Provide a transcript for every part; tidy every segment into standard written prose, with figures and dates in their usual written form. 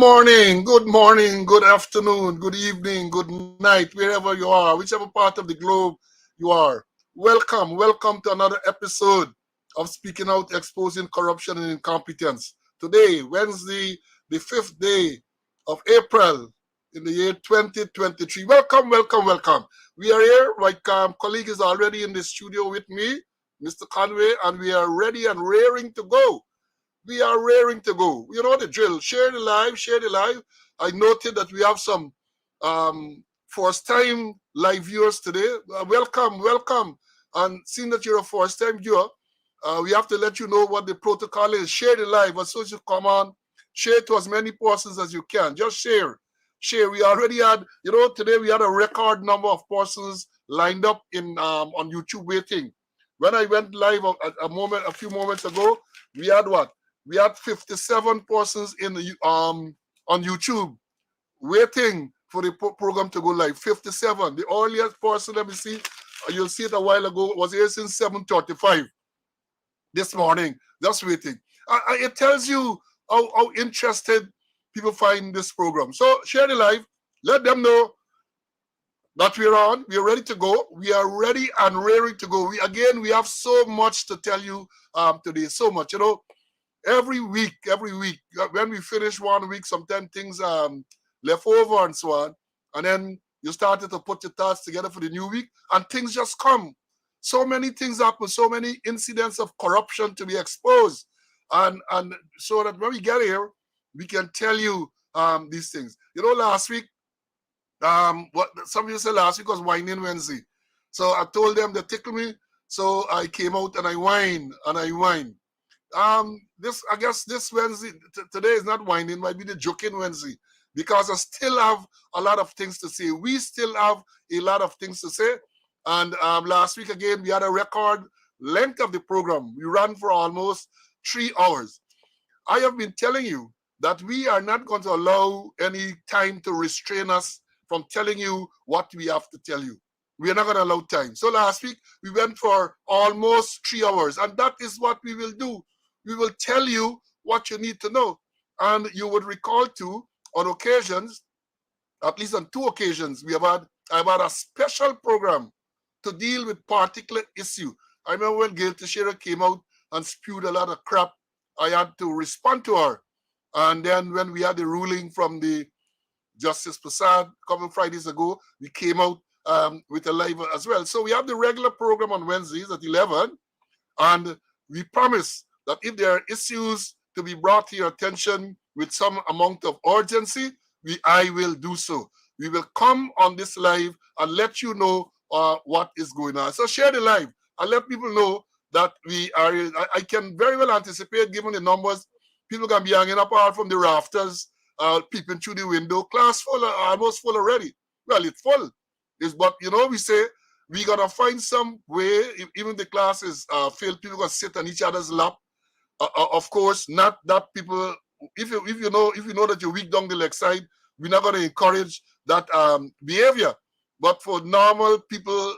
morning, good afternoon, good evening, good night, wherever you are, whichever part of the globe you are. Welcome to another episode of Speaking Out, Exposing Corruption and Incompetence. Today, Wednesday, the 5th day of April in the year 2023. Welcome. We are here. My colleague is already in the studio with me, Mr. Conway, and we are ready and raring to go. We are raring to go. You know the drill. Share the live. I noted that we have some first-time live viewers today. Welcome. And seeing that you're a first-time viewer, we have to let you know what the protocol is. Share the live. As soon as you come on, share to as many persons as you can. Just share. We already had, today we had a record number of persons lined up in on YouTube waiting. When I went live a few moments ago, we had what? We had 57 persons in the on YouTube waiting for the program to go live. 57. The earliest person, let me see, you'll see it a while ago, was here since 7:35 this morning, just waiting. It tells you how interested people find this program. So share the live. Let them know that we're on. We're ready to go. We are ready and raring to go. We have so much to tell you today. So much, every week, when we finish 1 week, sometimes things left over and so on. And then you started to put your thoughts together for the new week, and things just come. So many things happen, so many incidents of corruption to be exposed. And so that when we get here, we can tell you these things. Last week, what some of you said last week was Whining Wednesday. So I told them they tickle me. So I came out and I whine. I guess this Wednesday, today is not whining, might be the joking Wednesday, because I still have a lot of things to say. We still have a lot of things to say. And last week, again, we had a record length of the program. We ran for almost 3 hours. I have been telling you that we are not going to allow any time to restrain us from telling you what we have to tell you. We are not going to allow time. So last week, we went for almost 3 hours, and that is what we will do. We will tell you what you need to know. And you would recall too, on occasions, at least on 2 occasions, I've had a special program to deal with particular issue. I remember when Gail Teixeira came out and spewed a lot of crap, I had to respond to her. And then when we had the ruling from the Justice Prasad a couple of Fridays ago, we came out with a live as well. So we have the regular program on Wednesdays at 11, and we promise that if there are issues to be brought to your attention with some amount of urgency, I will do so. We will come on this live and let you know what is going on. So share the live and let people know that we are. I can very well anticipate, given the numbers, people can be hanging up out from the rafters, peeping through the window. Class full, almost full already. Well, it's full. But we say we gotta find some way. Even the class is filled, people gonna sit on each other's lap. Of course, not that people. If you know that you're weak down the leg side, we're not gonna encourage that behavior. But for normal people,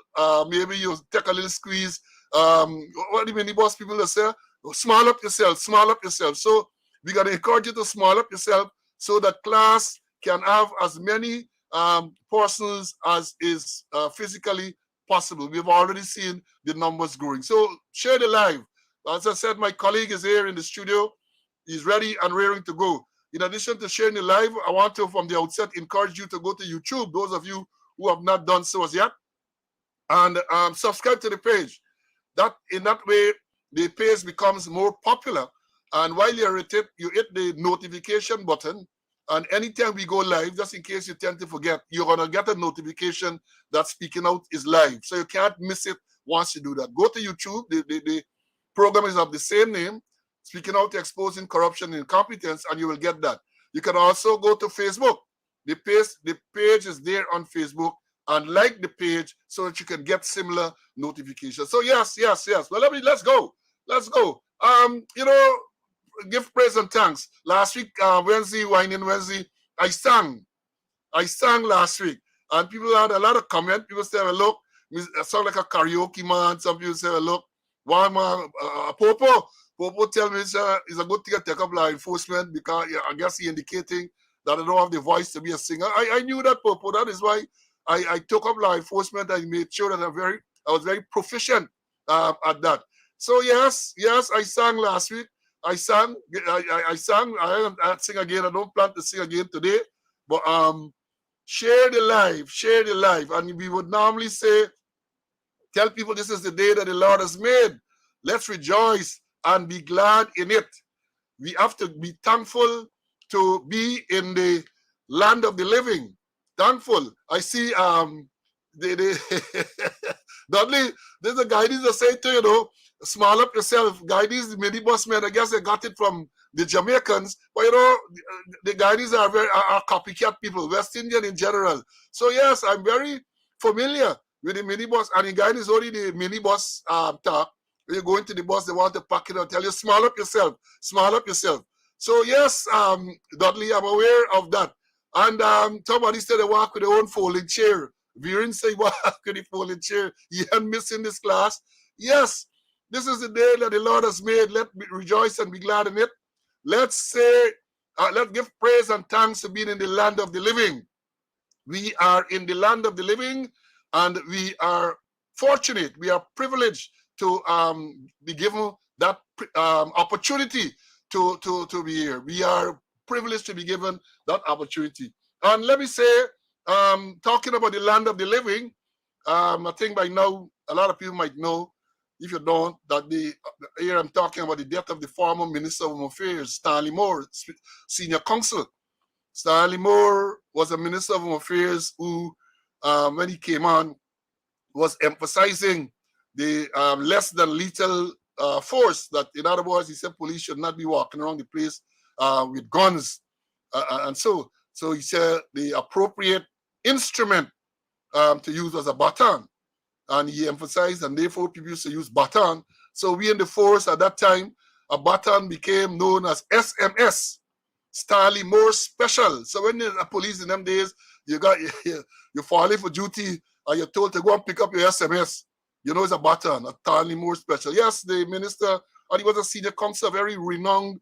maybe you take a little squeeze. What do you mean, the boss people that say, small up yourself. So we gotta encourage you to small up yourself so that class can have as many persons as is physically possible. We've already seen the numbers growing. So share the live. As I said, my colleague is here in the studio. He's ready and raring to go. In addition to sharing the live, I want to, from the outset, encourage you to go to YouTube, those of you who have not done so as yet, and subscribe to the page. In that way, the page becomes more popular. And while you're at it, you hit the notification button. And anytime we go live, just in case you tend to forget, you're going to get a notification that Speaking Out is live. So you can't miss it once you do that. Go to YouTube. The program is of the same name, Speaking Out, Exposing Corruption and Incompetence, and you will get that. You can also go to Facebook. The page is there on Facebook, and like the page so that you can get similar notifications. So yes. Well, let's go. Give praise and thanks. Last week, Wednesday, Whining Wednesday, I sang last week, and people had a lot of comments. People said, well, look, I sound like a karaoke man. Some people say, well, look, one man, Popo tell me it's a good thing to take up law enforcement because I guess he indicating that I don't have the voice to be a singer. I knew that, Popo. That is why I took up law enforcement. I made sure that I was very proficient at that. So yes, I sang last week. I sang. I sang. I sing again. I don't plan to sing again today. But share the life. And we would normally say, tell people this is the day that the Lord has made. Let's rejoice and be glad in it. We have to be thankful to be in the land of the living. Thankful. I see Dudley, there's a guy that say to smile up yourself. Guys, the minibus men, I guess they got it from the Jamaicans, but the guys are copycat people, West Indian in general. So yes, I'm very familiar with the minibus, and the guy is only the minibus talk. When you go into the bus, they want to pack it and tell you, smile up yourself, smile up yourself. So yes, Dudley, I'm aware of that. And somebody said they walk with their own folding chair. Viren say walk with the folding chair. You ain't missing this class. Yes, this is the day that the Lord has made. Let's rejoice and be glad in it. Let's say, let's give praise and thanks to being in the land of the living. We are in the land of the living, and we are fortunate. We are privileged to be given that opportunity to be here. We are privileged to be given that opportunity. And let me say, talking about the land of the living, I think by now a lot of people might know, if you don't, that here I'm talking about the death of the former Minister of Home Affairs, Stanley Moore, senior counsel. Stanley Moore was a Minister of Home Affairs who, when he came on, was emphasizing the less than lethal force. That, in other words, he said police should not be walking around the place with guns. And so he said the appropriate instrument to use was a baton. And he emphasized, and therefore people used to use baton. So we in the force at that time, a baton became known as SMS, Stanley Moore Special. So when the police in them days, you're falling for duty, and you're told to go and pick up your SMS. It's a baton, a Stanley Moore Special. Yes, the minister, and he was a senior counsel, a very renowned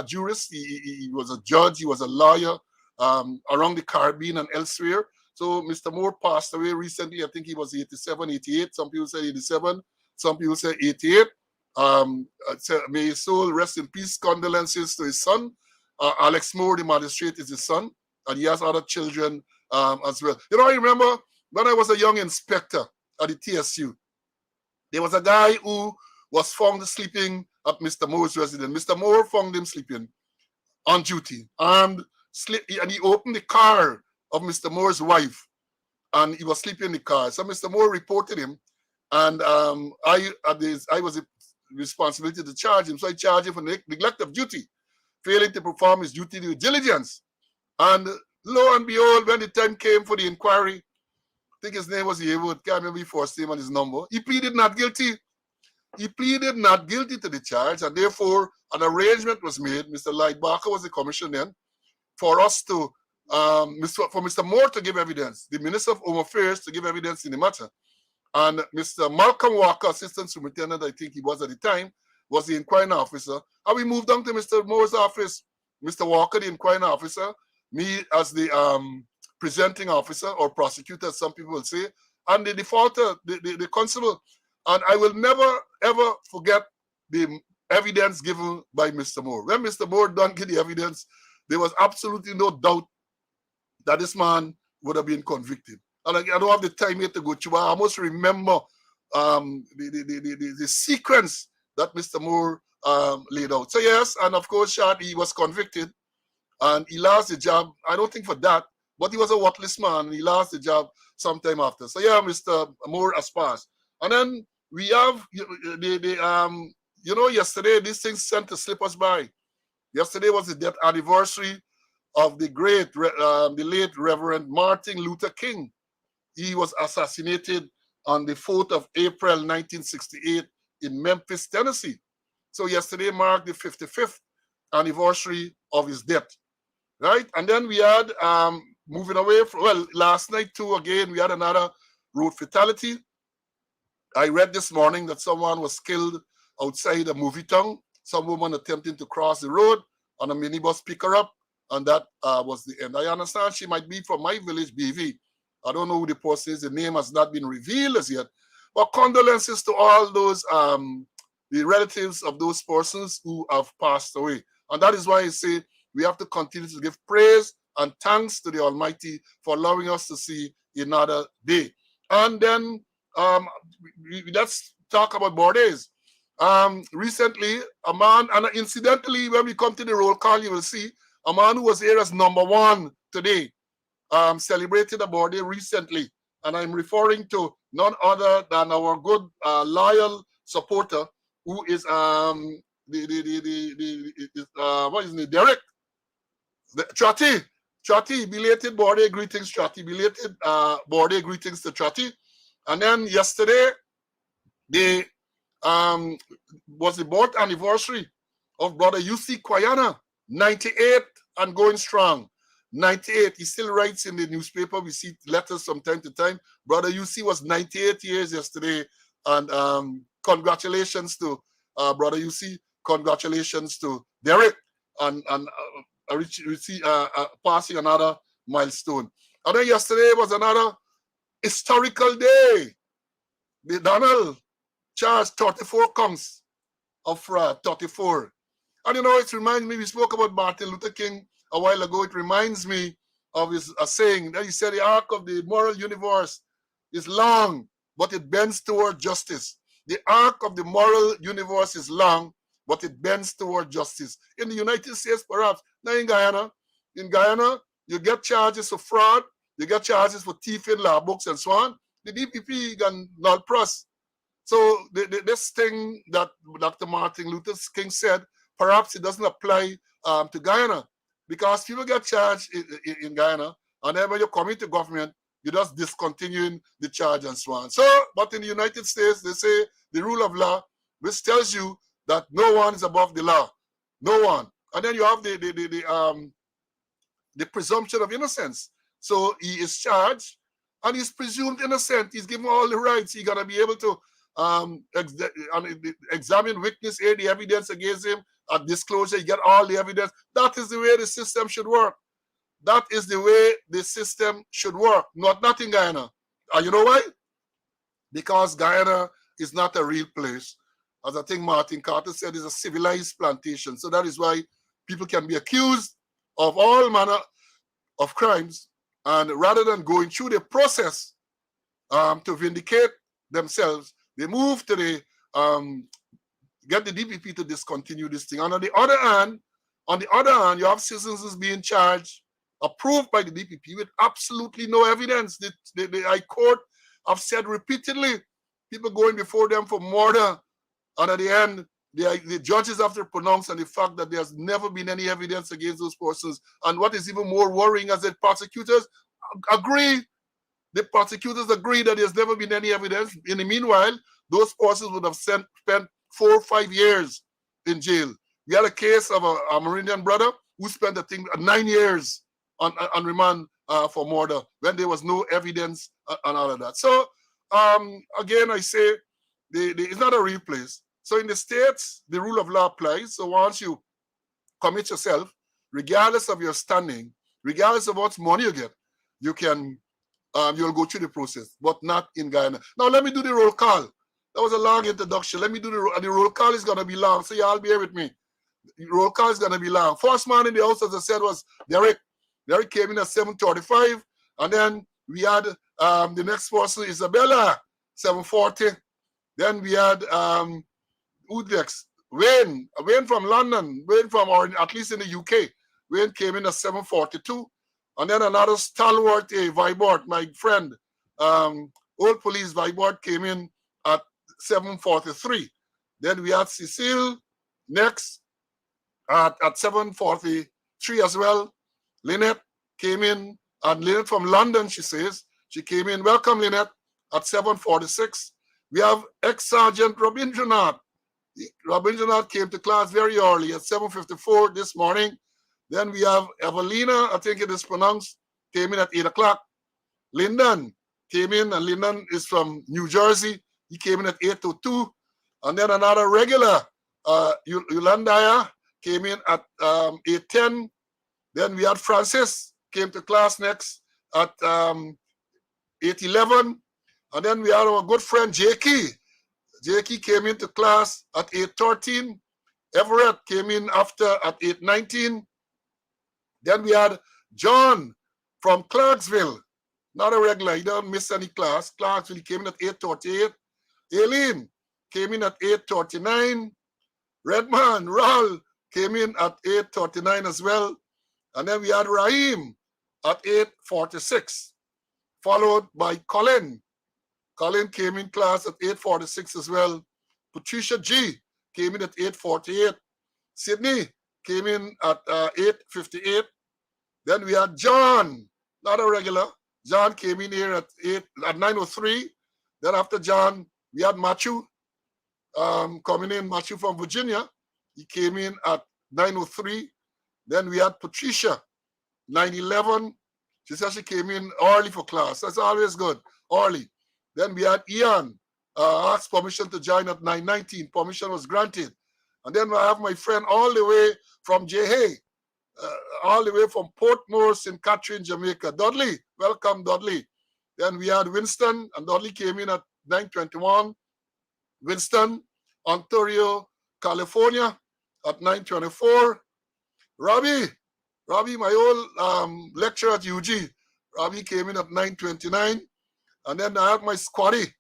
jurist. He was a judge, he was a lawyer around the Caribbean and elsewhere. So Mr. Moore passed away recently. I think he was 87, 88. Some people say 87. Some people say 88. May his soul rest in peace. Condolences to his son. Alex Moore, the magistrate, is his son. And he has other children as well. I remember when I was a young inspector at the TSU, there was a guy who was found sleeping at Mr. Moore's residence. Mr. Moore found him sleeping on duty. And he opened the car of Mr. Moore's wife, and he was sleeping in the car. So Mr. Moore reported him, and I was a responsibility to charge him. So I charged him for neglect of duty, failing to perform his duty with diligence. And lo and behold, when the time came for the inquiry, I think his name was Yewood, can't remember his first name and his number. He pleaded not guilty. He pleaded not guilty to the charge, and therefore an arrangement was made. Mr. Lloyd Barker was the commissioner then, for us to for Mr. Moore to give evidence, the Minister of Home Affairs to give evidence in the matter. And Mr. Malcolm Walker, Assistant Superintendent, I think he was at the time, was the inquiring officer. And we moved on to Mr. Moore's office. Mr. Walker, the inquiring officer, me as the presenting officer or prosecutor, as some people will say, and the defaulter, the constable. And I will never, ever forget the evidence given by Mr. Moore. When Mr. Moore done give the evidence, there was absolutely no doubt that this man would have been convicted. And I don't have the time here to go through, but I almost remember the sequence that Mr. Moore laid out. So yes, and of course, he was convicted, and he lost the job. I don't think for that, but he was a worthless man. He lost the job sometime after. So yeah, Mr. Moore has passed. And then we have yesterday these things tend to slip us by. Yesterday was the death anniversary of the late Reverend Martin Luther King. He was assassinated on the 4th of April, 1968 in Memphis, Tennessee. So yesterday marked the 55th anniversary of his death, right? And then we had, moving away from, last night too, again, we had another road fatality. I read this morning that someone was killed outside a movie town. Some woman attempting to cross the road, and a minibus picked her up and that was the end. I understand she might be from my village, BV. I don't know who the person is. The name has not been revealed as yet. But condolences to all those the relatives of those persons who have passed away. And that is why I say we have to continue to give praise and thanks to the Almighty for allowing us to see another day. And then let's talk about birthdays. Recently, a man, and incidentally, when we come to the roll call, you will see a man who was here as #1 today celebrated a birthday recently. And I'm referring to none other than our good loyal supporter who is what is his name? Derek Chatty, belated birthday greetings, Chatty, belated birthday greetings to Chatty. And then yesterday, the was the birth anniversary of Brother UC Kwayana, 98 and going strong. 98, he still writes in the newspaper. We see letters from time to time. Brother UC was 98 years yesterday. And congratulations to Brother UC. Congratulations to Derek. And passing another milestone. And then yesterday was another historical day. The Donald Charles 34 comes of 34. And it reminds me, we spoke about Martin Luther King a while ago. It reminds me of his saying that he said the arc of the moral universe is long, but it bends toward justice. The arc of the moral universe is long, but it bends toward justice. In the United States, perhaps, not in Guyana. In Guyana, you get charges for fraud, you get charges for thieving law books and so on. The DPP can not press. So this thing that Dr. Martin Luther King said, perhaps it doesn't apply to Guyana, because people get charged in Guyana, and then when you come into government, you just discontinuing the charge and so on. So, but in the United States, they say the rule of law, which tells you that no one is above the law, no one. And then you have the presumption of innocence. So he is charged, and he's presumed innocent. He's given all the rights. He's gonna be able to examine witness, aid the evidence against him, at disclosure, you get all the evidence. That is the way the system should work. That is the way the system should work, not in Guyana. And you know why? Because Guyana is not a real place. As I think Martin Carter said, it's a civilized plantation. So that is why people can be accused of all manner of crimes, and rather than going through the process to vindicate themselves, they move to the get the DPP to discontinue this thing. And on the other hand, you have citizens being charged, approved by the DPP with absolutely no evidence. The High Court have said repeatedly, people going before them for murder, and at the end, the judges have to pronounce on the fact that there's never been any evidence against those persons. And what is even more worrying is that prosecutors agree. The prosecutors agree that there's never been any evidence. In the meanwhile, those persons would have spent 4 or 5 years in jail. We had a case of a Amerindian brother who spent, I think, 9 years on remand for murder when there was no evidence and all of that. So, again, I say it's not a real place. So in the States, the rule of law applies. So once you commit yourself, regardless of your standing, regardless of what money you get, you can you'll go through the process, but not in Guyana. Now let me do the roll call. That was a long introduction. Let me do the roll call is gonna be long, so y'all bear with me. The roll call is gonna be long. First man in the house, as I said, was Derek. Derek came in at 7:35, and then we had the next person, Isabella, 7:40. Then we had who next? Wayne from London, Wayne from, or at least in the UK. Wayne came in at 7:42. And then another stalwart, Vibort, my friend, old police Vibort came in at 7:43. Then we had Cecile next at 7:43 as well. Lynette came in, and Lynette from London, she says. She came in, welcome Lynette, at 7:46. We have ex-Sergeant Rabindranath. Rabindranath came to class very early at 7:54 this morning. Then we have Evelina, I think it is pronounced, came in at 8 o'clock. Lyndon came in, and Lyndon is from New Jersey. He came in at 8:02. And then another regular, Yulandaya, came in at 8:10. Then we had Francis came to class next at 8:11. And then we had our good friend Jakey. Jakey came into class at 8:13. Everett came in after at 8:19. Then we had John from Clarksville, not a regular. He don't miss any class. Clarksville came in at 8:38. Aileen came in at 8:39. Redman, Raul came in at 8:39 as well. And then we had Raheem at 8:46, followed by Colin. Colin came in class at 8:46 as well. Patricia G came in at 8:48. Sydney came in at 8:58. Then we had John, not a regular. John came in here at 9:03. Then after John, we had Matthew coming in, Matthew from Virginia. He came in at 9:03. Then we had Patricia, 9:11. She said she came in early for class. That's always good, early. Then we had Ian, asked permission to join at 9:19. Permission was granted. And then I have my friend all the way from Jehey, all the way from Portmore, St. Catherine, Jamaica. Dudley, welcome, Dudley. Then we had Winston, and Dudley came in at 9:21. Winston, Ontario, California, at 9:24. Robbie, my old lecturer at UG. Robbie came in at 9:29. And then I have my squaddy,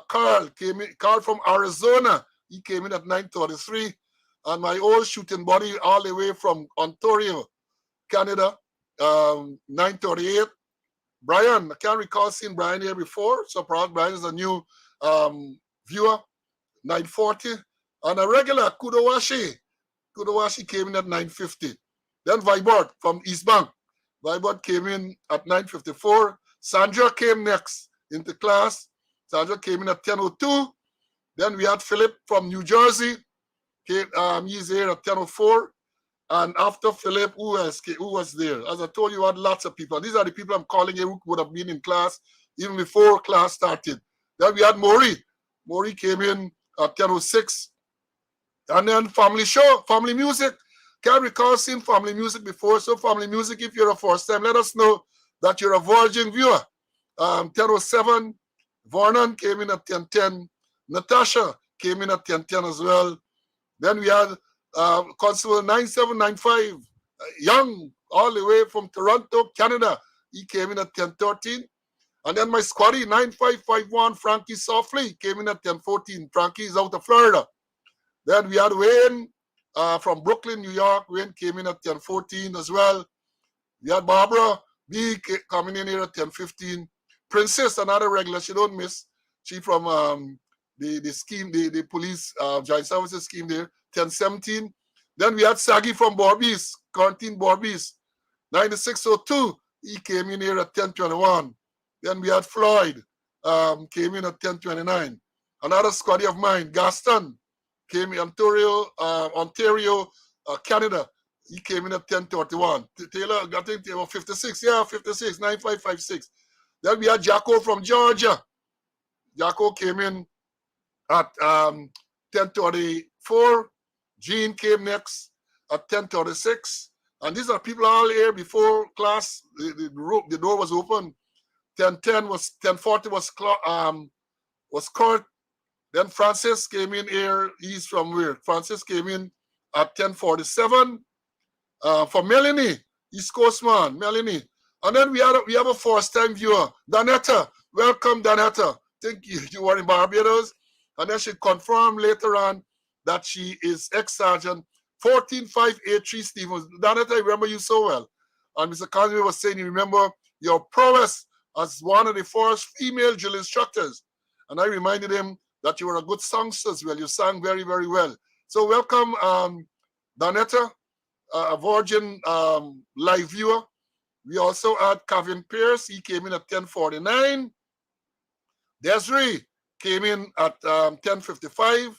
Carl came in. Carl from Arizona, he came in at 9:33. And my old shooting buddy all the way from Ontario, Canada, 9:38. Brian, I can't recall seeing Brian here before. So perhaps Brian is a new viewer, 9:40. And a regular, Kudowashi came in at 9:50. Then Vibert from East Bank. Vibert came in at 9:54. Sandra came next into class. Sandra came in at 10:02. Then we had Philip from New Jersey. He's here at 10:04. And after Philip, who was there? As I told you, I had lots of people. These are the people I'm calling here who would have been in class even before class started. Then we had Maury. Maury came in at 10:06. And then family music. Can't recall seeing family music before. So family music, if you're a first time, let us know that you're a virgin viewer. 10:07. Vernon came in at 10:10. Natasha came in at 10:10 as well. Then we had Constable 9795, Young, all the way from Toronto, Canada. He came in at 10:13. And then my squaddy 9551, Frankie Softly, came in at 10:14. Frankie is out of Florida. Then we had Wayne from Brooklyn, New York. Wayne came in at 10:14 as well. We had Barbara B coming in here at 10:15. Princess, another regular, she don't miss. She from the scheme, the police joint services scheme there, 10:17. Then we had Saggy from Borbies, Quarantine Borbies, 9602. He came in here at 10:21. Then we had Floyd, came in at 10:29. Another squaddy of mine, Gaston, came in Ontario, Canada. He came in at 10:31. Taylor, I think they were 56. Yeah, 56, 9556. Then we had Jacko from Georgia. Jacko came in at 10:34. Gene came next at 10:36. And these are people all here before class. The door was open. 10:40 was Kurt. Then Francis came in here. He's from where? Francis came in at 10:47. For Melanie, East Coast man, Melanie. And then we have a first-time viewer, Danetta. Welcome, Danetta. Think you were in Barbados. And then she confirmed later on that she is ex-sergeant 14583 Stevens. Danetta, I remember you so well. And Mr. Conway was saying, you remember your prowess as one of the first female drill instructors. And I reminded him that you were a good songster as well. You sang very, very well. So welcome, Danetta, a Virgin live viewer. We also had Kevin Pierce. He came in at 10:49. Desiree came in at 10:55.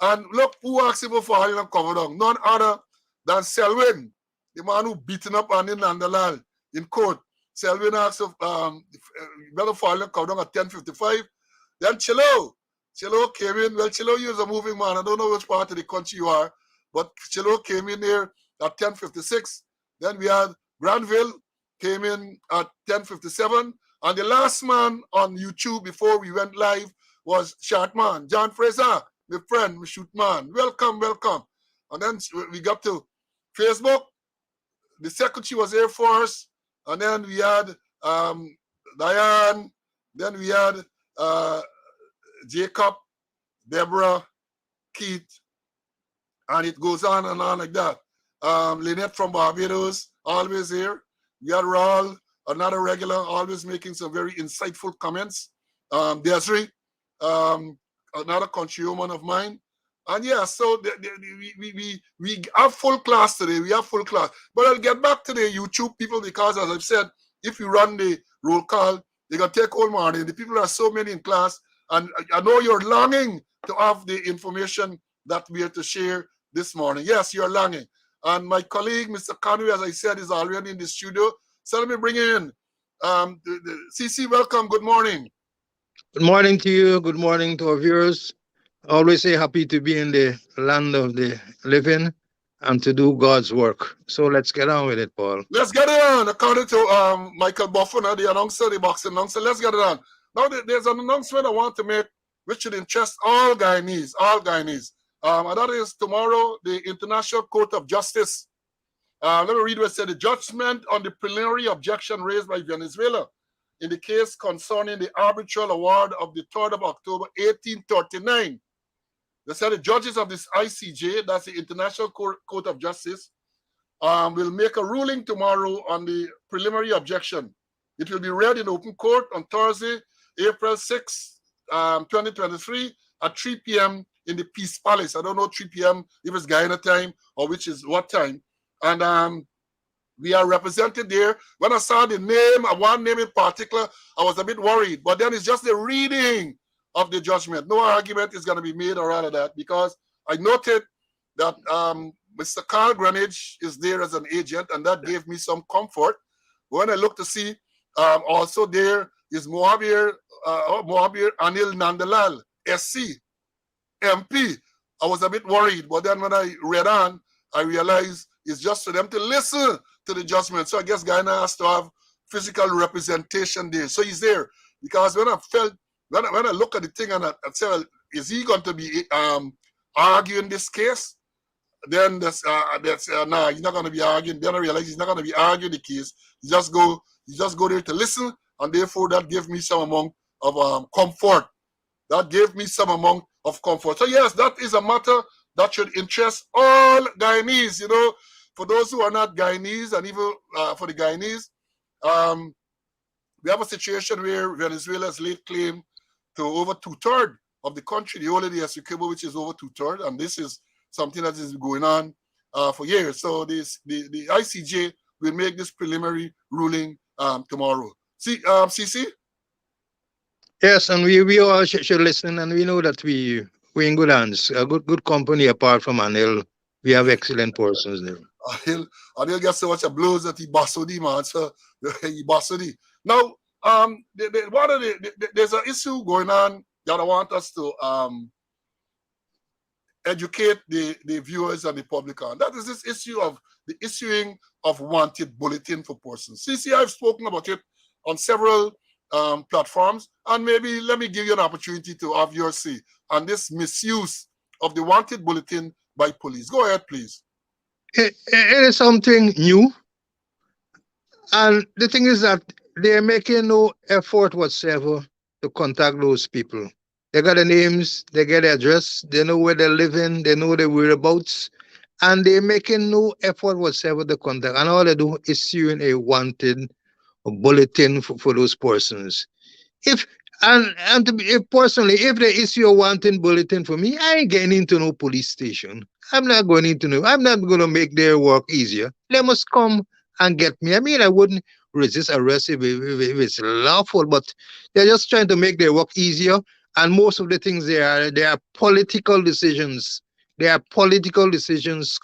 And look who asked him for Harlem cover down. None other than Selwyn, the man who beaten up Andy Nandalal in court. Selwyn asked if whether Harlem cover down at 10:55. Then Chilo came in. Well, Chilo, you was a moving man. I don't know which part of the country you are, but Chilo came in there at 10:56. Then we had Granville came in at 10:57. And the last man on YouTube before we went live was Shartman, John Fraser, my friend, my shoot man. Welcome, welcome. And then we got to Facebook. The secretary was Air Force. And then we had Diane. Then we had Jacob, Deborah, Keith, and it goes on and on like that. Lynette from Barbados, always here. We had Raul, another regular, always making some very insightful comments. Desiree, another countrywoman of mine. And yeah, so we have full class today. We have full class. But I'll get back to the YouTube people because, as I've said, if you run the roll call, they're going to take all morning. The people are so many in class. And I know you're longing to have the information that we are to share this morning. Yes, you're longing. And my colleague, Mr. Conway, as I said, is already in the studio. So let me bring in CC. Welcome. Good morning. Good morning to you. Good morning to our viewers. Always say happy to be in the land of the living and to do God's work. So let's get on with it, Paul. Let's get it on. According to Michael Buffon, the announcer, the boxing announcer, let's get it on. Now, there's an announcement I want to make which should interest all Guyanese, and that is tomorrow, the International Court of Justice. Let me read what it said. The judgment on the preliminary objection raised by Venezuela in the case concerning the arbitral award of the 3rd of October, 1839. They said the judges of this ICJ, that's the International Court of Justice, will make a ruling tomorrow on the preliminary objection. It will be read in open court on Thursday, April 6, 2023 at 3 p.m. in the Peace Palace. I don't know 3 p.m. if it's Guyana time or which is what time. And we are represented there. When I saw the name, one name in particular, I was a bit worried. But then it's just the reading of the judgment. No argument is going to be made or out of that because I noted that Mr. Carl Greenwich is there as an agent, and that gave me some comfort. When I looked to see, also there is Mohabir Anil Nandalal, SC, MP. I was a bit worried, but then when I read on, I realized it's just for them to listen to the judgment. So I guess Guyana has to have physical representation there. So he's there because when I look at the thing and I say, well, is he going to be arguing this case? Then that's no, he's not going to be arguing. Then I realize he's not going to be arguing the case. He just go there to listen, and therefore that gave me some amount of comfort. That gave me some amount of comfort. So yes, that is a matter that should interest all Guyanese. You know, for those who are not Guyanese, and even for the Guyanese, we have a situation where Venezuela has laid claim to over 2/3 of the country, the whole of the Essequibo, which is over 2/3, and this is something that is going on for years. So the ICJ will make this preliminary ruling tomorrow. See, CC? Yes, and we all should listen, and we know that we in good hands, a good company apart from Anil. We have excellent persons there. Anil gets so much of blows that he basodi, man. So he basodi. Now, there's an issue going on that I want us to educate the viewers and the public on. That is this issue of the issuing of wanted bulletin for persons. CC, I've spoken about it on several platforms, and maybe let me give you an opportunity to have your say on this misuse of the wanted bulletin by police. Go ahead, please. It is something new, and the thing is that they're making no effort whatsoever to contact those people. They got the names, they get the address, they know where they're living, they know their whereabouts, and they're making no effort whatsoever to contact. And all they do is issuing a wanted bulletin for those persons. If personally, if they issue a wanted bulletin for me, I ain't getting into no police station. I'm not going to make their work easier. They must come and get me. I mean, I wouldn't resist arrest if it's lawful, but they're just trying to make their work easier. And most of the things they are political decisions. They are political decisions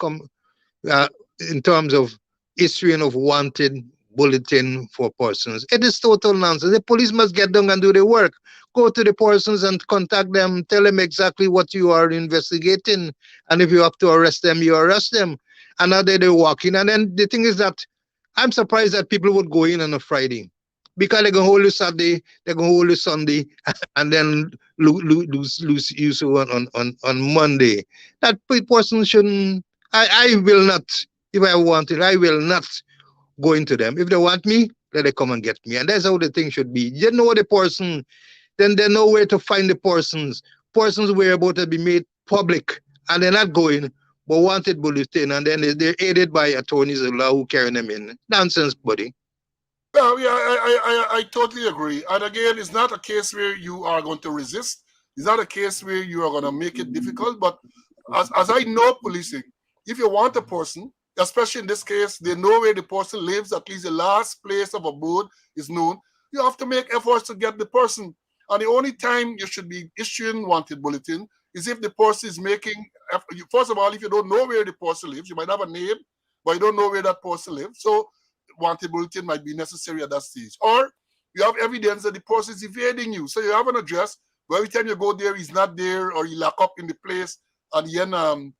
in terms of issuing of wanted bulletin for persons. It is total nonsense. The police must get down and do their work. Go to the persons and contact them. Tell them exactly what you are investigating. And if you have to arrest them, you arrest them. Another day they walk in. And then the thing is that I'm surprised that people would go in on a Friday because they're going to hold you Saturday, they're going to hold you Sunday, and then lose you so on Monday. That person shouldn't. I will not, if I want it, I will not go into them. If they want me, let they come and get me. And that's how the thing should be. You know the person, then they know where to find the persons. Persons were about to be made public, and they're not going, but wanted bulletin, and then they're aided by attorneys of law who carry them in. Nonsense, buddy. Yeah, I totally agree. And again, it's not a case where you are going to resist. It's not a case where you are going to make it difficult. But as I know policing, if you want a person, especially in this case, they know where the person lives, at least the last place of abode is known, you have to make efforts to get the person. And the only time you should be issuing wanted bulletin is if the person is making, first of all, if you don't know where the person lives, you might have a name, but you don't know where that person lives. So wanted bulletin might be necessary at that stage. Or you have evidence that the person is evading you. So you have an address, but every time you go there, he's not there, or he lock up in the place and then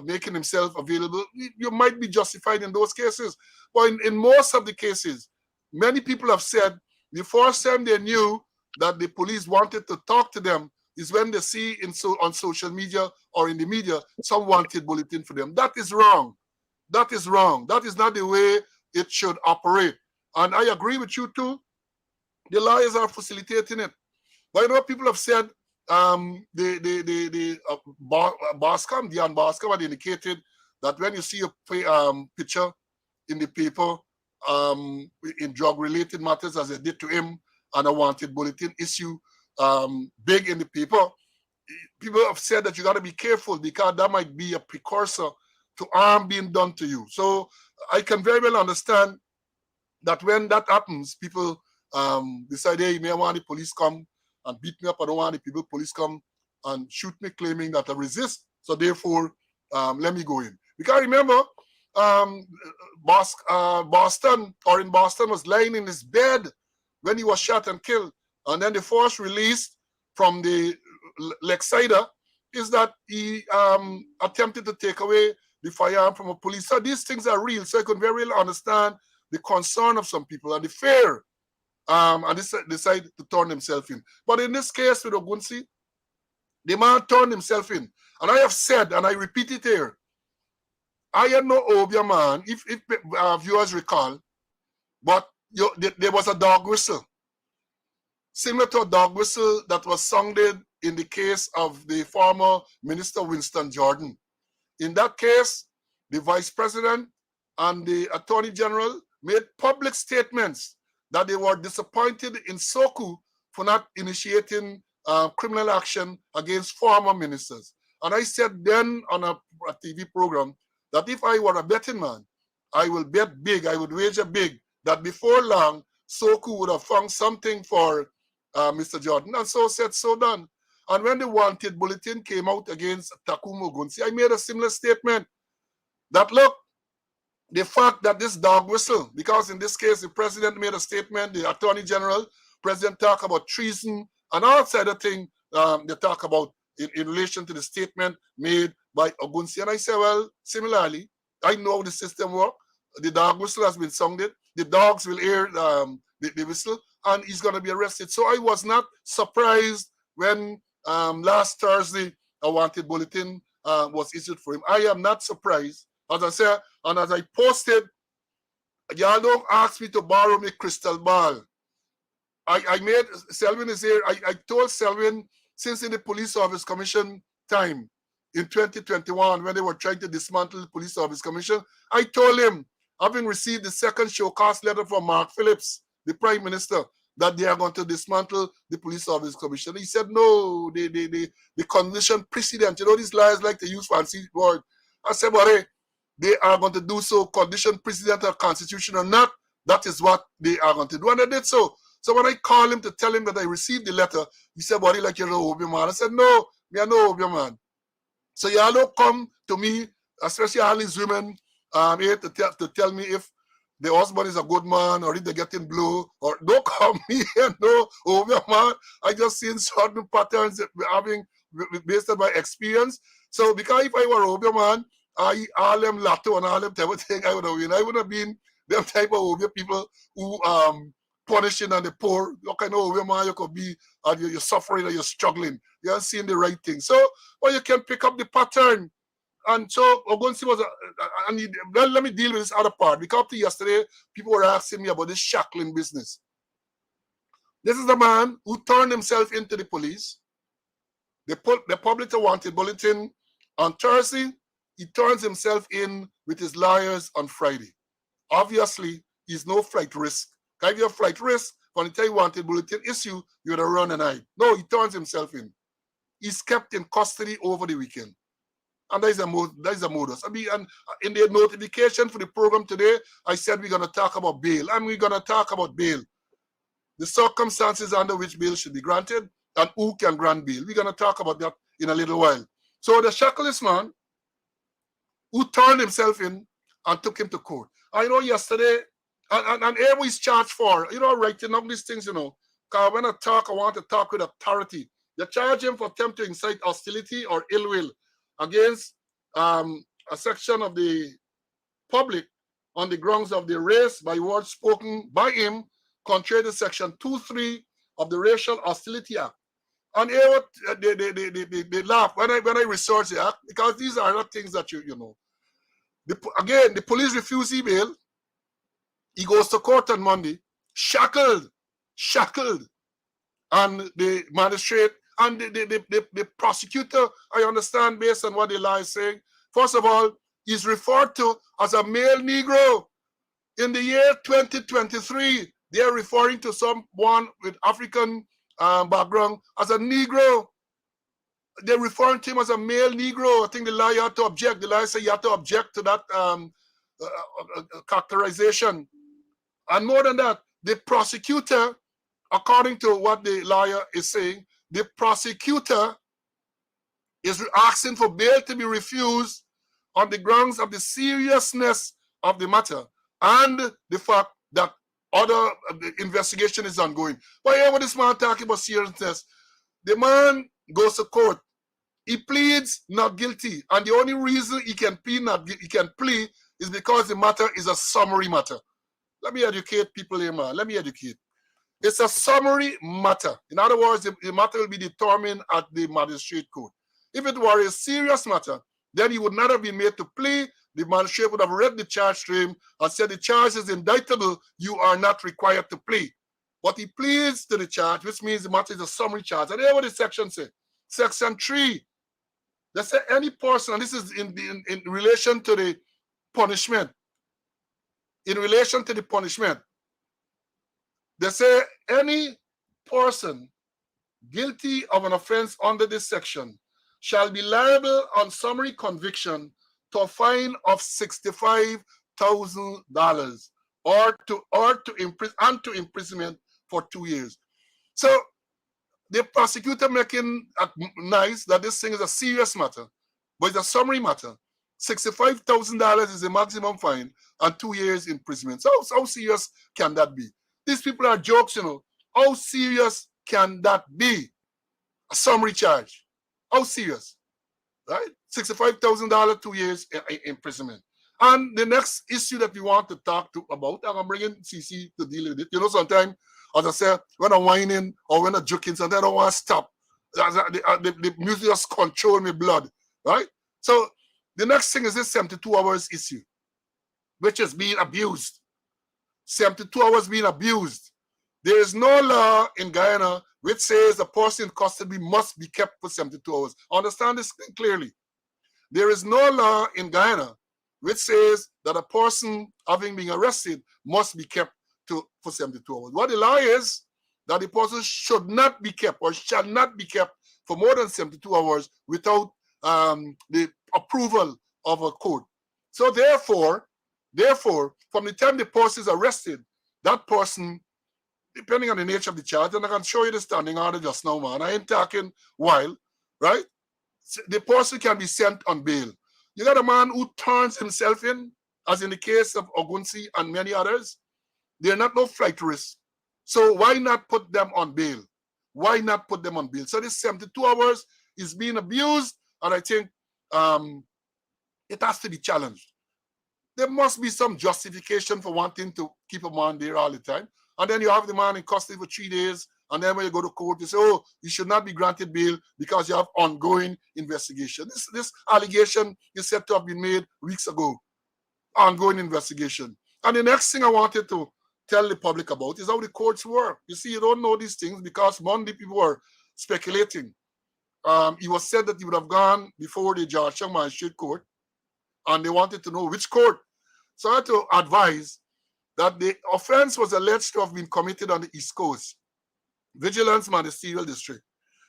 making himself available. You might be justified in those cases. But in most of the cases, many people have said the first time they knew that the police wanted to talk to them is when they see on social media or in the media some wanted bulletin for them. That is wrong. That is wrong. That is not the way it should operate. And I agree with you too. The lawyers are facilitating it. But you know, people have said the Bascom, Dion Bascom had indicated that when you see a picture in the paper in drug-related matters, as they did to him, and a wanted bulletin issue big in the paper, people have said that you got to be careful because that might be a precursor to harm being done to you. So I can very well understand that when that happens, people decide, hey, may I want the police come and beat me up. I don't want the police come and shoot me, claiming that I resist. So therefore, let me go in. Because remember, Boston was lying in his bed when he was shot and killed. And then the first release from the Lakeside is that he attempted to take away the firearm from a police. So these things are real. So I could very well understand the concern of some people and the fear, and decide to turn himself in. But in this case with Ogunsi, the man turned himself in. And I have said, and I repeat it here, I am no Obia man, if viewers recall, but there was a dog whistle, similar to a dog whistle that was sounded in the case of the former Minister Winston Jordan. In that case, the Vice President and the Attorney General made public statements that they were disappointed in SOCU for not initiating criminal action against former ministers. And I said then on a TV program that if I were a betting man, I will bet big, I would wager big, that before long, SOCU would have found something for Mr. Jordan. And so said, so done. And when the wanted bulletin came out against Takumo Gunsi, I made a similar statement that, look, the fact that this dog whistle, because in this case, the president made a statement, the attorney general, president talk about treason, and outside the thing they talk about in relation to the statement made by Ogunsi. And I say, well, similarly, I know how the system works. The dog whistle has been sounded. The dogs will hear the whistle, and he's going to be arrested. So I was not surprised when last Thursday a wanted bulletin was issued for him. I am not surprised. As I said, and as I posted, y'all don't ask me to borrow me crystal ball. I made, Selwyn is here, I told Selwyn, since in the Police Service Commission time in 2021, when they were trying to dismantle the Police Service Commission, I told him, having received the second showcase letter from Mark Phillips, the Prime Minister, that they are going to dismantle the Police Service Commission. He said, no, the condition precedent, you know, these liars like to use fancy words. I said, well, hey, they are going to do so, condition precedent or constitution or not, that is what they are going to do. And they did so. So when I called him to tell him that I received the letter, he said, buddy, like you're no Obi man. I said, no, me are no Obi man. So y'all don't come to me, especially all these women here to tell me if the husband is a good man or if they're getting blue, or don't come me and no Obi man. I just seen certain patterns having based on my experience. So because if I were Obi man, all them lotto and all them type of thing, I would have win. I would have been them type of Obeah people who punishing on the poor. What kind of Obeah man you could be, and you're suffering or you're struggling. You're seeing the right thing. So, well, you can pick up the pattern. And so Ogunsi was, let me deal with this other part. Because up to yesterday, people were asking me about this shackling business. This is the man who turned himself into the police. They published a wanted bulletin on Thursday. He turns himself in with his lawyers on Friday. Obviously, he's no flight risk. If you're flight risk, when the time wanted bulletin issue, you would have run and hide. No, he turns himself in. He's kept in custody over the weekend. And that is a modus. I mean, and in the notification for the program today, I said we're going to talk about bail. And we're going to talk about bail. The circumstances under which bail should be granted and who can grant bail. We're going to talk about that in a little while. So the shackleless man who turned himself in and took him to court. I know yesterday, and everybody's charged for, writing up these things, because when I want to talk with authority. They charge him for attempt to incite hostility or ill will against a section of the public on the grounds of the race by words spoken by him, contrary to section 2.3 of the Racial Hostility Act. And here they laugh when I research the act, because these are not things that you know. Again, the police refuse bail. He goes to court on Monday, shackled, and the magistrate and the prosecutor, I understand based on what the law is saying, first of all, is referred to as a male Negro. In the year 2023, they are referring to someone with African background as a Negro. They're referring to him as a male Negro. I think the lawyer had to object. The lawyer said you have to object to that characterization. And more than that, the prosecutor, according to what the lawyer is saying, the prosecutor is asking for bail to be refused on the grounds of the seriousness of the matter and the fact that other investigation is ongoing. But here, when this man talking about seriousness, the man goes to court. He pleads not guilty, and the only reason he can plea is because the matter is a summary matter. Let me educate people here, man. Let me educate. It's a summary matter. In other words, the matter will be determined at the magistrate court. If it were a serious matter, then he would not have been made to plea. The magistrate would have read the charge to him and said the charge is indictable. You are not required to plea. But he pleads to the charge, which means the matter is a summary charge. And here's what the section says. Section 3. They say any person, and this is in relation to the punishment. In relation to the punishment, they say any person guilty of an offense under this section shall be liable on summary conviction to a fine of $65,000 or to imprisonment for 2 years. So the prosecutor making nice that this thing is a serious matter, but it's a summary matter. $65,000 is the maximum fine and 2 years imprisonment. So how serious can that be? These people are jokes, How serious can that be? A summary charge. How serious? Right? $65,000, 2 years imprisonment. And the next issue that we want to talk about, and I'm bringing CC to deal with it. Sometimes, as I said, when I'm whining or when I'm joking, sometimes I don't want to stop. The music just control my blood, right? So the next thing is this 72 hours issue, which is being abused. 72 hours being abused. There is no law in Guyana which says a person in custody must be kept for 72 hours. Understand this clearly. There is no law in Guyana which says that a person having been arrested must be kept for 72 hours. What the law is, that the person should not be kept or shall not be kept for more than 72 hours without the approval of a court. So therefore, from the time the person is arrested, that person, depending on the nature of the charge, and I can show you the standing order just now, man. I ain't talking while, right? The person can be sent on bail. You got a man who turns himself in, as in the case of Ogunsi and many others. They're not no flight risk. So why not put them on bail? Why not put them on bail? So this 72 hours is being abused, and I think It has to be challenged. There must be some justification for wanting to keep a man there all the time. And then you have the man in custody for 3 days. And then when you go to court, you say, oh, you should not be granted bail because you have ongoing investigation. This allegation is said to have been made weeks ago. Ongoing investigation. And the next thing I wanted to tell the public about is how the courts work. You see, you don't know these things because Monday people were speculating. It was said that he would have gone before the Georgetown Magistrate Court, and they wanted to know which court. So I had to advise that the offense was alleged to have been committed on the East Coast, Vigilance Ministerial District.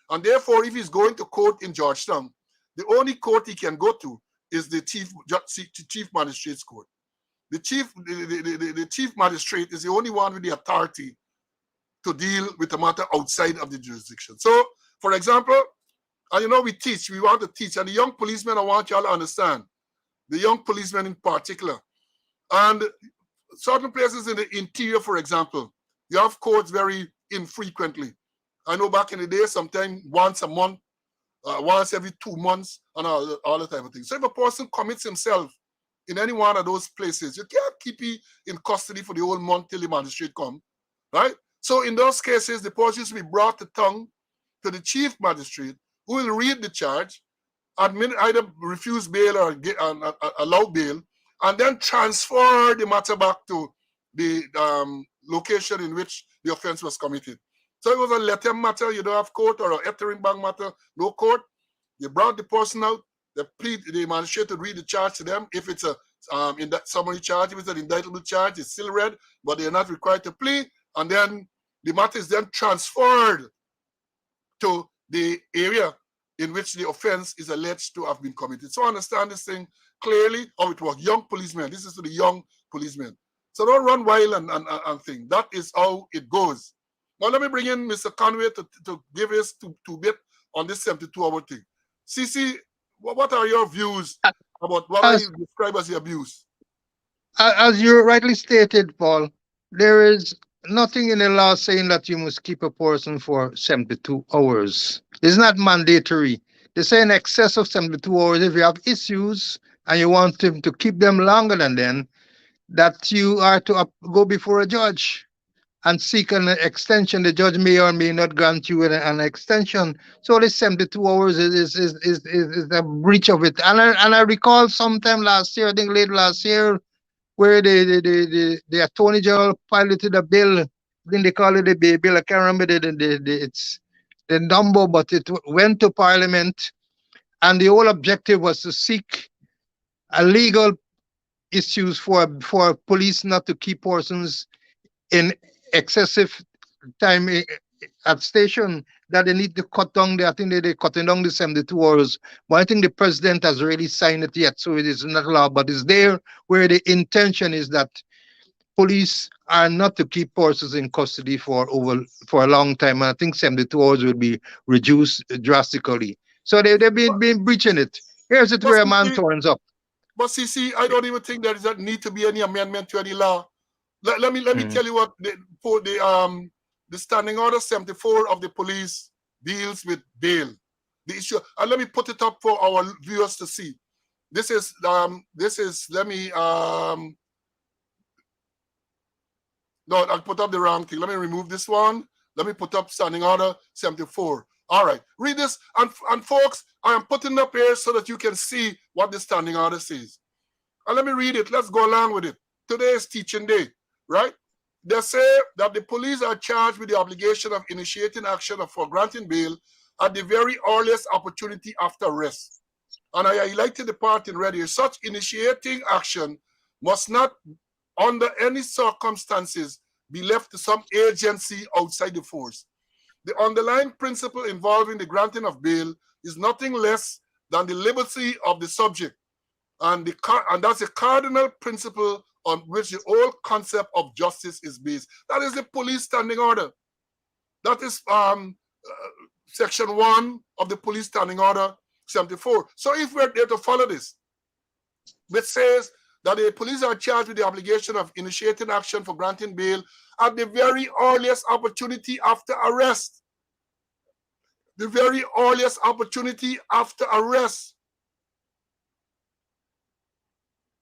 And therefore, if he's going to court in Georgetown, the only court he can go to is the Chief Magistrate's Court. The chief magistrate is the only one with the authority to deal with a matter outside of the jurisdiction. So, for example, and you know we want to teach, and the young policemen, I want y'all to understand, the young policemen in particular, and certain places in the interior, for example, you have courts very infrequently. I know back in the day, sometimes once a month, once every 2 months, and all that type of thing. So if a person commits himself in any one of those places, you can't keep him in custody for the whole month till the magistrate come, right? So in those cases, the person should be brought to tongue to the chief magistrate, who will read the charge, either refuse bail or allow bail, and then transfer the matter back to the location in which the offense was committed. So it was a letter matter, you don't have court, or a entering bank matter, no court. You brought the person out, the magistrate to read the charge to them. If it's a in that summary charge, if it's an indictable charge, it's still read, but they're not required to plead. And then the matter is then transferred to the area in which the offense is alleged to have been committed. So understand this thing clearly, how it works. Young policemen, this is to the young policemen. So don't run wild and think. That is how it goes. Now let me bring in Mr. Conway to give us two bit on this 72-hour thing. CC, what are your views about what I As describe as the abuse? as you rightly stated, Paul, there is nothing in the law saying that you must keep a person for 72 hours. It's not mandatory. They say in excess of 72 hours, if you have issues and you want them to keep them longer than then, that you are to go before a judge and seek an extension. The judge may or may not grant you an extension. So this 72 hours is a breach of it. And I recall sometime last year, I think late last year, where the attorney general piloted a bill. I think they call it a bill. I can't remember it's the number, but it went to parliament, and the whole objective was to seek a legal issues for police not to keep persons in excessive time at station, that they need to cut down I think they're cutting down the 72 hours. But I think the president has really signed it yet, so it is not law, but it's there where the intention is that police are not to keep persons in custody for a long time. And I think 72 hours will be reduced drastically. So they've been breaching it. Here's it But where a man CC, turns up. I don't even think there is that need to be any amendment to any law. Let me Mm. tell you what the standing order 74 of the police deals with bail. The issue, and let me put it up for our viewers to see. This is let me no, I put up the wrong thing. Let me remove this one. Let me put up standing order 74. All right, read this, and folks, I am putting it up here so that you can see what the standing order says. And let me read it. Let's go along with it. Today is teaching day, right? They say that the police are charged with the obligation of initiating action for granting bail at the very earliest opportunity after arrest. And I highlighted the part in red here. Such initiating action must not, under any circumstances, be left to some agency outside the force. The underlying principle involving the granting of bail is nothing less than the liberty of the subject, and that's a cardinal principle on which the whole concept of justice is based. That is the police standing order. That is section 1 of the police standing order 74. So if we're there to follow this, which says that the police are charged with the obligation of initiating action for granting bail at the very earliest opportunity after arrest. The very earliest opportunity after arrest.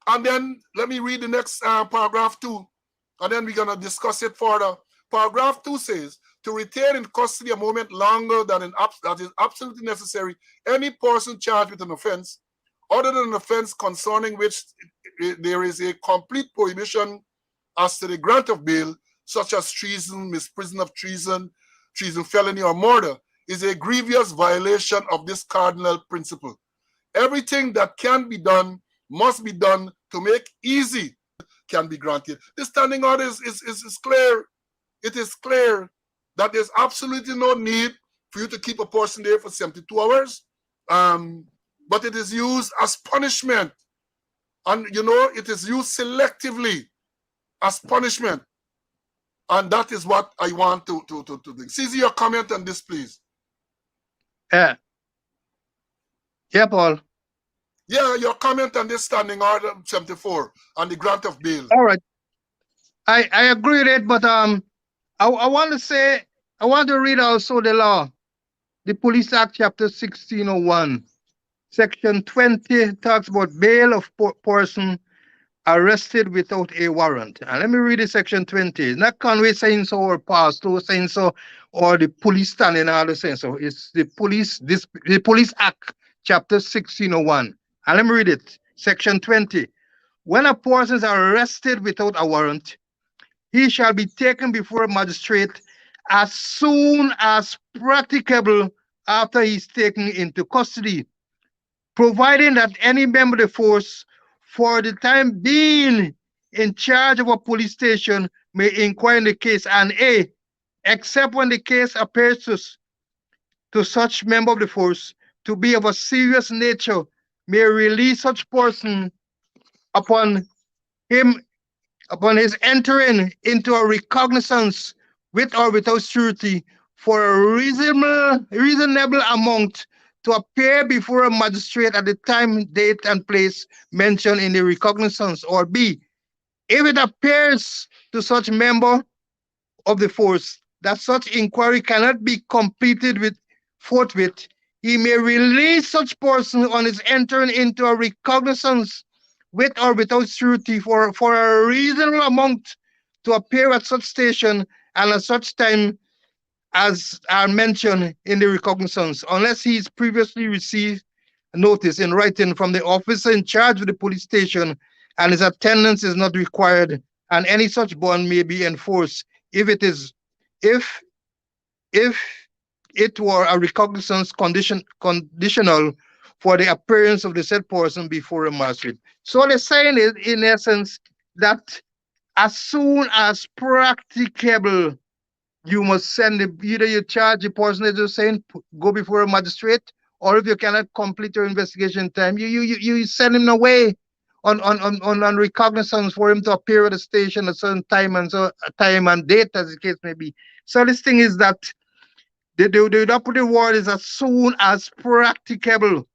And then let me read the next paragraph 2, and then we're going to discuss it further. Paragraph 2 says, to retain in custody a moment longer than that is absolutely necessary, any person charged with an offense, other than an offense concerning which there is a complete prohibition as to the grant of bail, such as treason, misprision of treason, treason felony, or murder, is a grievous violation of this cardinal principle. Everything that can be done must be done to make easy bail can be granted. The standing order is clear. It is clear that there's absolutely no need for you to keep a person there for 72 hours. But it is used as punishment. And it is used selectively as punishment. And that is what I want to think. CZ, your comment on this, please. Yeah, Paul. Yeah, your comment on this standing order 74 on the grant of bail. All right. I agree with it, but I want to say, I want to read also the law, the Police Act, Chapter 1601, Section 20 talks about bail of person arrested without a warrant. And let me read the Section 20. It's not Conway saying so or Pastor saying so or the police standing order saying so. It's the Police Act, Chapter 1601. And let me read it. Section 20. When a person is arrested without a warrant, he shall be taken before a magistrate as soon as practicable after he is taken into custody, providing that any member of the force for the time being in charge of a police station may inquire in the case, and A, except when the case appears to such member of the force to be of a serious nature, may release such person upon him upon his entering into a recognizance with or without surety for a reasonable amount to appear before a magistrate at the time, date, and place mentioned in the recognizance, or B, if it appears to such member of the force that such inquiry cannot be completed with forthwith, he may release such person on his entering into a recognizance with or without surety for a reasonable amount to appear at such station and at such time as are mentioned in the recognizance, unless he's previously received notice in writing from the officer in charge of the police station and his attendance is not required, and any such bond may be enforced if if it were a recognizance conditional for the appearance of the said person before a magistrate. So the saying is, in essence, that as soon as practicable, you must send either you charge the person as you're saying, go before a magistrate, or if you cannot complete your investigation time, you send him away on recognizance for him to appear at the station at a certain time and so time and date as the case may be. So this thing is that the operative word is as soon as practicable.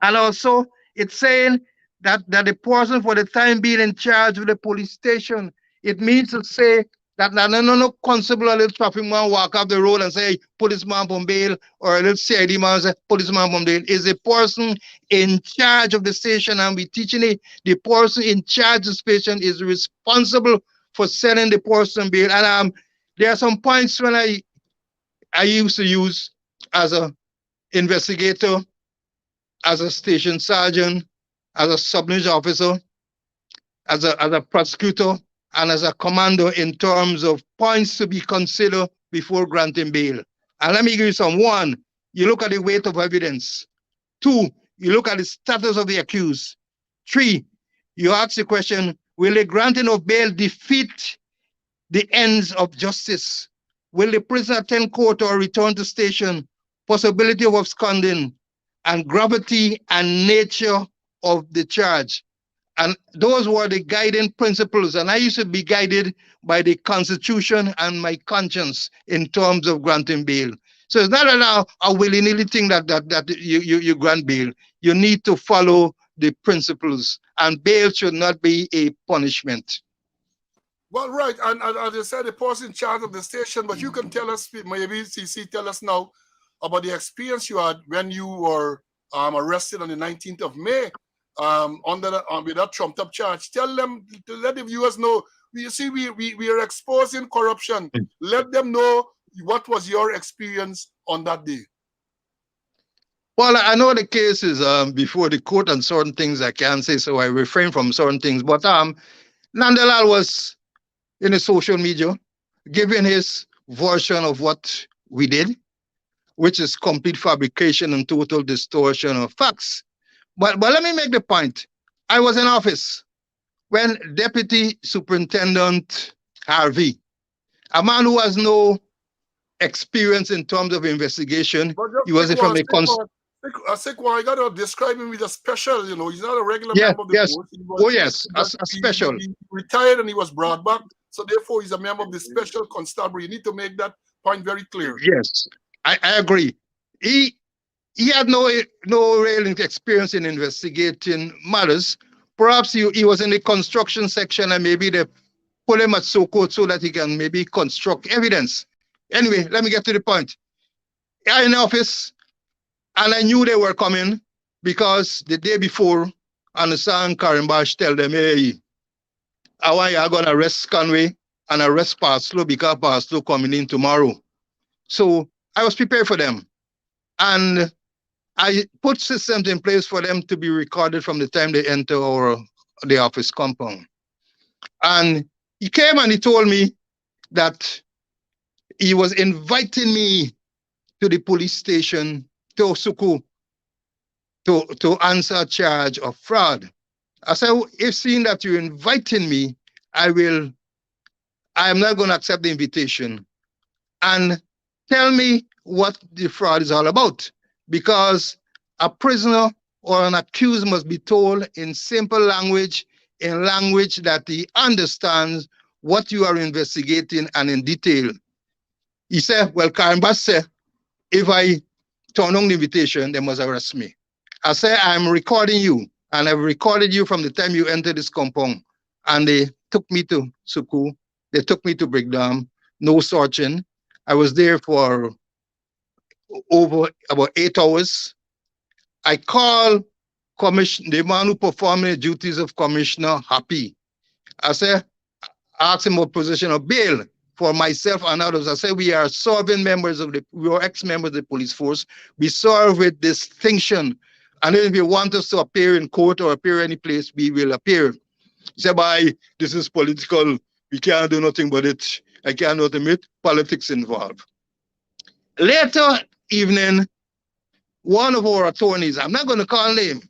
And also, it's saying that the person for the time being in charge of the police station, it means to say that no constable or little traffic man walk up the road and say, policeman from bail, or a little CID man say, policeman from bail. Is the person in charge of the station, and we teaching it, the person in charge of the station is responsible for sending the person bail. And there are some points when I used to use as a investigator, as a station sergeant, as a sub-division officer, as a prosecutor, and as a commander in terms of points to be considered before granting bail. And let me give you some. One, you look at the weight of evidence. Two, you look at the status of the accused. Three, you ask the question, will the granting of bail defeat the ends of justice? Will the prisoner attend court or return to station? Possibility of absconding, and gravity and nature of the charge. And those were the guiding principles. And I used to be guided by the Constitution and my conscience in terms of granting bail. So it's not a willy-nilly thing that you grant bail. You need to follow the principles, and bail should not be a punishment. Well, right, and as you said, the person in charge of the station, but you can tell us, maybe CC, tell us now about the experience you had when you were arrested on the 19th of May with that trumped up charge. Tell them to let the viewers know. You see, we are exposing corruption. Let them know what was your experience on that day. Well, I know the case is before the court and certain things I can't say, so I refrain from certain things. But Nandalal was in the social media giving his version of what we did, which is complete fabrication and total distortion of facts. But let me make the point. I was in office when Deputy Superintendent Harvey, a man who has no experience in terms of investigation, But he was from a Sikwa, I gotta describe him with a special, he's not a regular yes, member of the yes. force. Oh yes, a special. He retired and he was brought back. So therefore he's a member of the special constabulary. You need to make that point very clear. Yes, I agree. He had no real experience in investigating matters. Perhaps he was in the construction section and maybe they put him at Soko so that he can maybe construct evidence. Anyway, let me get to the point. I in office and I knew they were coming because the day before, Anasan Karimbash tell them, hey, I want you going to arrest Conway and arrest Parslow because Parslow coming in tomorrow. So I was prepared for them. And I put systems in place for them to be recorded from the time they enter the office compound. And he came and he told me that he was inviting me to the police station to Suku to answer a charge of fraud. I said, if seeing that you're inviting me, I am not going to accept the invitation. And tell me what the fraud is all about. Because a prisoner or an accused must be told in simple language, in language that he understands what you are investigating and in detail. He said, well, Karimbas said, if I turn on the invitation, they must arrest me. I said, I'm recording you, and I've recorded you from the time you entered this compound. And they took me to Suku. They took me to Brigdam, no searching. I was there for over about 8 hours. I called the man who performed the duties of Commissioner Happy. I said, asked him about position of bail for myself and others. I said, we are serving we are ex-members of the police force. We serve with distinction. And if you want us to appear in court or appear any place, we will appear. He said, this is political. We can't do nothing but it. I cannot admit politics involved. Later evening, one of our attorneys, I'm not going to call him,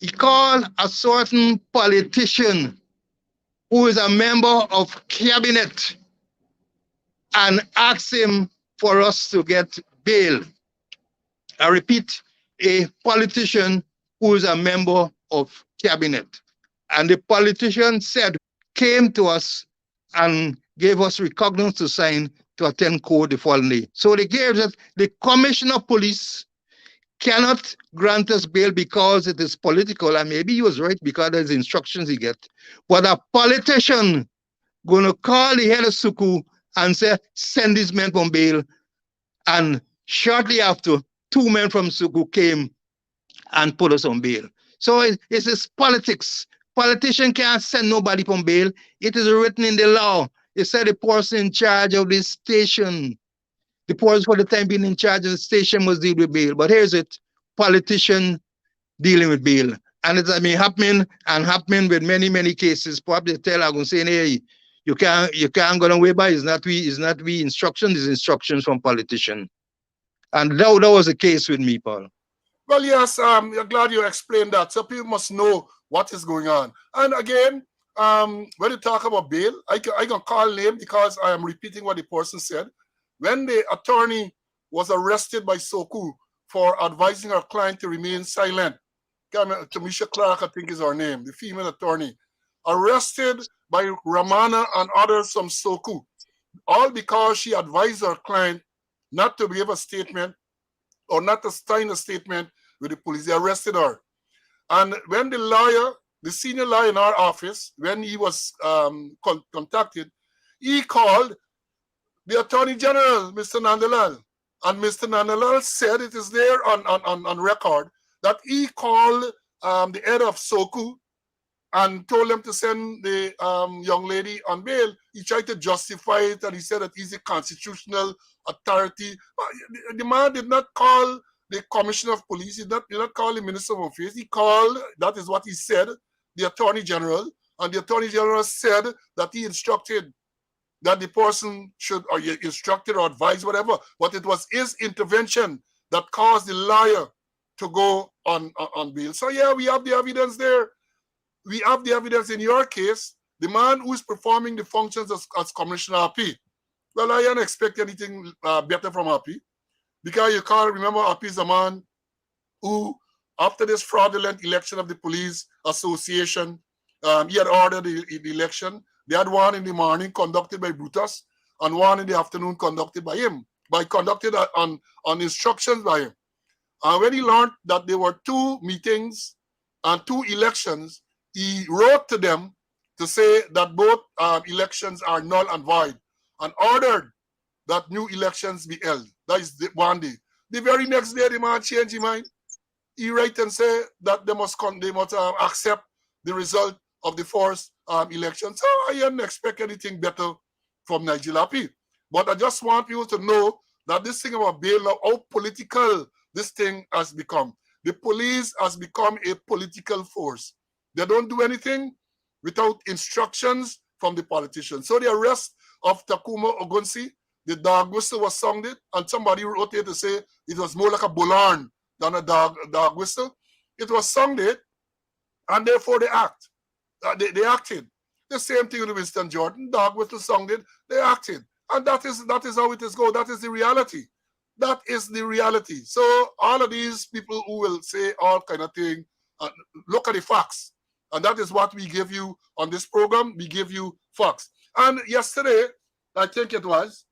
he called a certain politician who is a member of cabinet and asked him for us to get bail. I repeat, a politician who is a member of cabinet. And the politician came to us and gave us recognizance to sign to attend court the following day. So they gave us, the commissioner of police cannot grant us bail because it is political, and maybe he was right because there's instructions he get. But a politician gonna call the head of Suku and say, send these men from bail. And shortly after, 2 men from Suku came and put us on bail. So it's this politics. Politician can't send nobody from bail. It is written in the law. It said the person in charge of this station, the person for the time being in charge of the station must deal with bail. But here's it, politician dealing with bail. And it's happening with many, many cases. Probably tell I'm saying, hey, you can't go away by it's not we instructions, it's instructions from politician. And that was the case with me, Paul. Well, yes, I'm glad you explained that. So people must know what is going on. And again, when you talk about bail, I can call name because I am repeating what the person said. When the attorney was arrested by Soku for advising her client to remain silent, Tamisha Clark, I think is her name, the female attorney, arrested by Ramana and others from Soku, all because she advised her client not to give a statement or not to sign a statement with the police. They arrested her. And when the senior lawyer in our office, when he was contacted, he called the Attorney General, Mr. Nandalal. And Mr. Nandalal said it is there on record that he called the head of SOKU and told them to send the young lady on bail, he tried to justify it and he said that he's a constitutional authority. The man did not call the commissioner of police, did not call the minister of affairs. He called, that is what he said, the attorney general, and the attorney general said that he instructed that the person should, or instructed or advised, whatever, but it was his intervention that caused the lawyer to go on bail. So yeah, we have the evidence there. We have the evidence in your case, the man who is performing the functions as Commissioner RP. Well, I don't expect anything better from RP, because you can't remember RP is a man who, after this fraudulent election of the police association, he had ordered the election. They had one in the morning conducted by Brutus and one in the afternoon conducted by him, conducted on instructions by him. And when he learned that there were 2 meetings and 2 elections, he wrote to them to say that both elections are null and void and ordered that new elections be held. That is one day. The very next day, the man changed his mind. He write and say that they must accept the result of the first election. So I don't expect anything better from Nigeria P. But I just want people to know that this thing about bail, how political this thing has become. The police has become a political force. They don't do anything without instructions from the politicians. So the arrest of Takuma Ogunsi, the dog whistle was sounded, and somebody wrote here to say it was more like a bullhorn than a dog whistle. It was sounded, and therefore they act. They acted. The same thing with Winston Jordan. Dog whistle sounded, they acted. And that is how it is go. That is the reality. That is the reality. So all of these people who will say all kind of thing, look at the facts. And that is what we give you on this program. We give you facts. And yesterday, I think it was,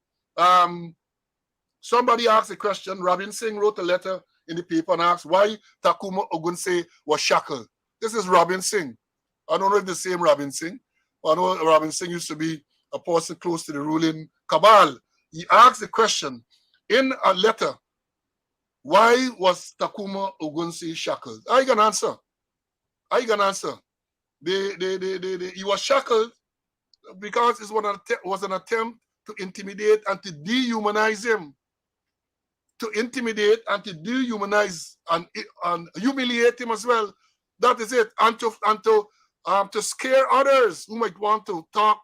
somebody asked a question. Robin Singh wrote a letter in the paper and asked why Takuma Ogunse was shackled. This is Robin Singh. I don't know if the same Robin Singh. I know Robin Singh used to be a person close to the ruling cabal. He asked the question in a letter, why was Takuma Ogunse shackled? I can answer. He was shackled because it was an attempt to intimidate and to dehumanize him. To intimidate and to dehumanize and humiliate him as well. That is it. And to scare others who might want to talk,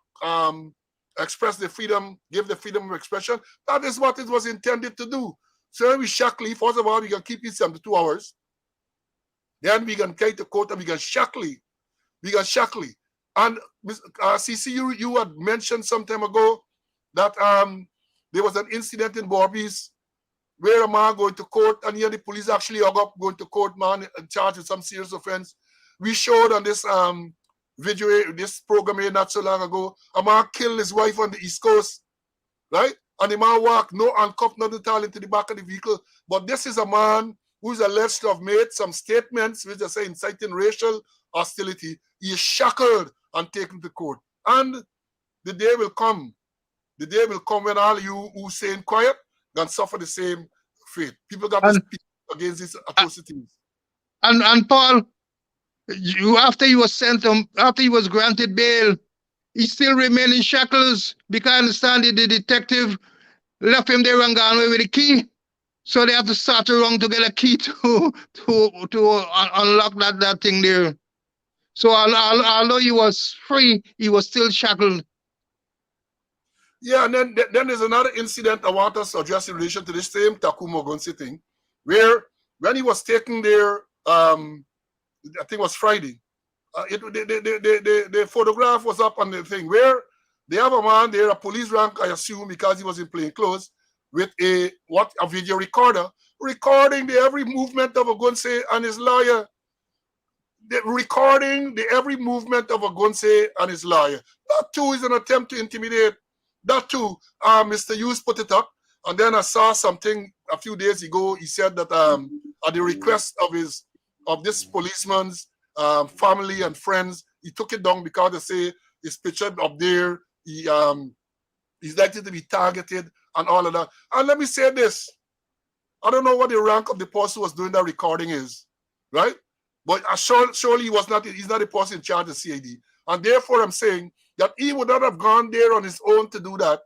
express the freedom, give the freedom of expression. That is what it was intended to do. So when we shackle, first of all, we can keep it 72 hours. Then we can take the court and we can shackle. And CC, you had mentioned some time ago that there was an incident in Barbies where a man going to court and here the police actually hung up going to court, man charged with some serious offense. We showed on this video, this program here not so long ago, a man killed his wife on the East Coast, right? And the man walked, no handcuff, nothing at all, into the back of the vehicle. But this is a man who's alleged to have made some statements which are saying inciting racial hostility. He is shackled and taken to court. And the day will come when all you who staying quiet can suffer the same fate. People got to speak against these atrocities. And Paul, after he was granted bail, he still remained in shackles because I understand the detective left him there and gone away with the key. So they have to start around to get a key to unlock that thing there. So although he was free, he was still shackled. Yeah, and then there's another incident I want us to address in relation to this same Takuma Ogunse thing, where when he was taken there, I think it was Friday, the photograph was up on the thing where they have a man there, a police rank, I assume, because he was in plain clothes, with a video recorder, recording the every movement of Ogunse and his lawyer. Recording the every movement of Ogunse and his lawyer. That too is an attempt to intimidate. That too, Mr. Hughes put it up, and then I saw something a few days ago. He said that at the request of this policeman's family and friends, he took it down because they say it's pictured up there. He's likely to be targeted and all of that. And let me say this: I don't know what the rank of the person who was doing that recording is, right? But surely he's not a person in charge of CID. And therefore, I'm saying that he would not have gone there on his own to do that.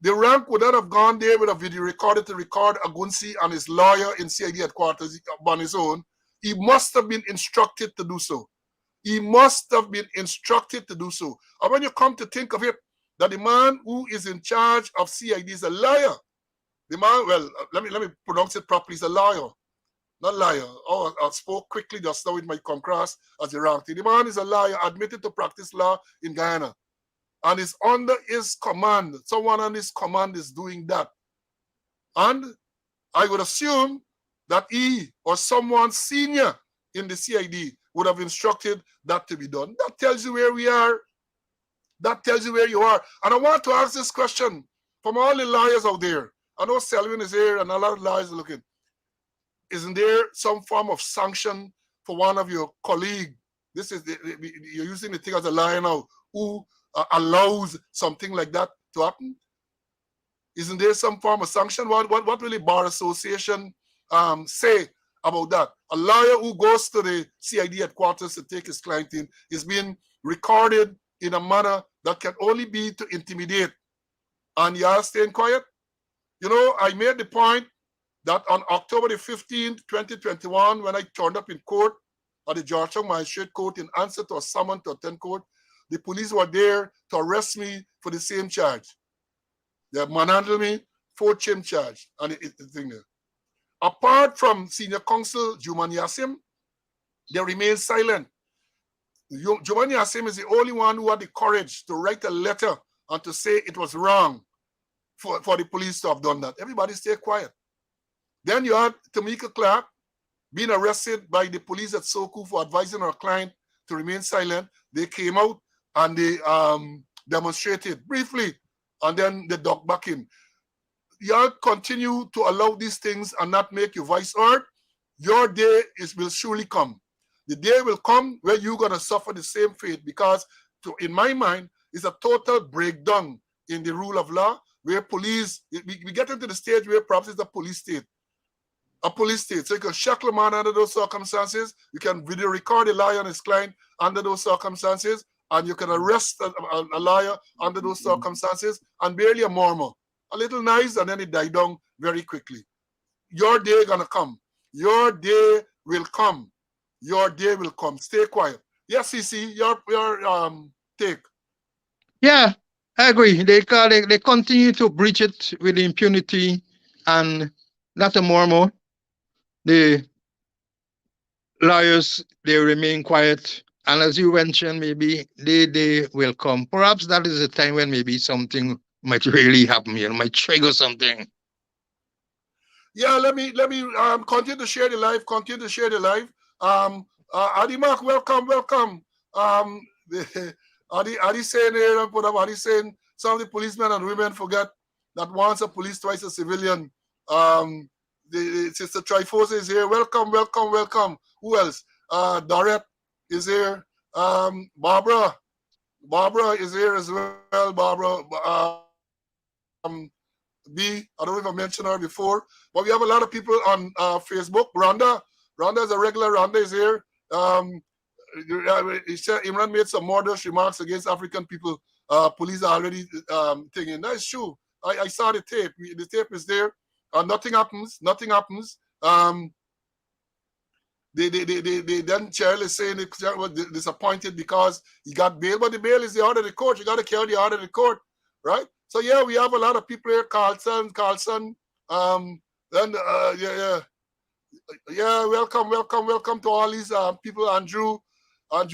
The rank would not have gone there with a video recorder to record Agunsi and his lawyer in CID headquarters on his own. He must have been instructed to do so. He must have been instructed to do so. And when you come to think of it, that the man who is in charge of CID is a liar. The man, well, let me pronounce it properly. He's a liar, not liar. Oh, I spoke quickly just now. It might come across as a wrong thing. The man is a liar, admitted to practice law in Guyana, and is under his command. Someone on his command is doing that. And I would assume that he or someone senior in the CID would have instructed that to be done. That tells you where we are. That tells you where you are. And I want to ask this question from all the lawyers out there. I know Selwyn is here and a lot of lawyers are looking. Isn't there some form of sanction for one of your colleagues? You're using the thing as a lawyer now, who allows something like that to happen? Isn't there some form of sanction? What will the Bar Association say about that? A lawyer who goes to the CID headquarters to take his client in is being recorded in a manner that can only be to intimidate. And you are staying quiet? You know, I made the point that on October the 15th, 2021, when I turned up in court at the Georgetown Magistrate Court in answer to a summons to attend court, the police were there to arrest me for the same charge. They manhandled me, 4 charge, and the thing there. Apart from Senior Counsel Juman Yassim, they remain silent. Juman Yassim is the only one who had the courage to write a letter and to say it was wrong for the police to have done that. Everybody stay quiet. Then you had Tamika Clark being arrested by the police at SOCU for advising her client to remain silent. They came out and they demonstrated briefly, and then they ducked back in. Y'all continue to allow these things and not make your voice heard, your day will surely come. The day will come where you're going to suffer the same fate, because in my mind, it's a total breakdown in the rule of law, where police, we get into the stage where perhaps it's a police state. A police state. So you can shackle a man under those circumstances, you can video record a liar and his client under those circumstances, and you can arrest a liar under those circumstances, and barely a murmur. A little noise, and then it died down very quickly. Your day gonna come. Your day will come. Your day will come. Stay quiet. Yes, CC, your take. Yeah, I agree. They continue to breach it with impunity and not a murmur. The lawyers, they remain quiet. And as you mentioned, maybe they will come. Perhaps that is a time when maybe something might really happen, might trigger something. Yeah, let me continue to share the live. Continue to share the live. Adi Mark, welcome. Adi saying here, and put up Adi saying some of the policemen and women forget that once a police, twice a civilian. The Sister Triforce is here. Welcome. Who else? Dorette is here. Barbara is here as well. Barbara B. I don't know if I mentioned her before, but we have a lot of people on Facebook. Rhonda is a regular. Rhonda is here. Imran made some murderous remarks against African people. Police are already thinking. That's true. I saw the tape. The tape is there. Nothing happens. They then Cheryl is saying they was disappointed because he got bail, but the bail is the order of the court. You got to carry the order of the court, right? So yeah, we have a lot of people here. Carlson. Yeah. Welcome to all these people. Andrew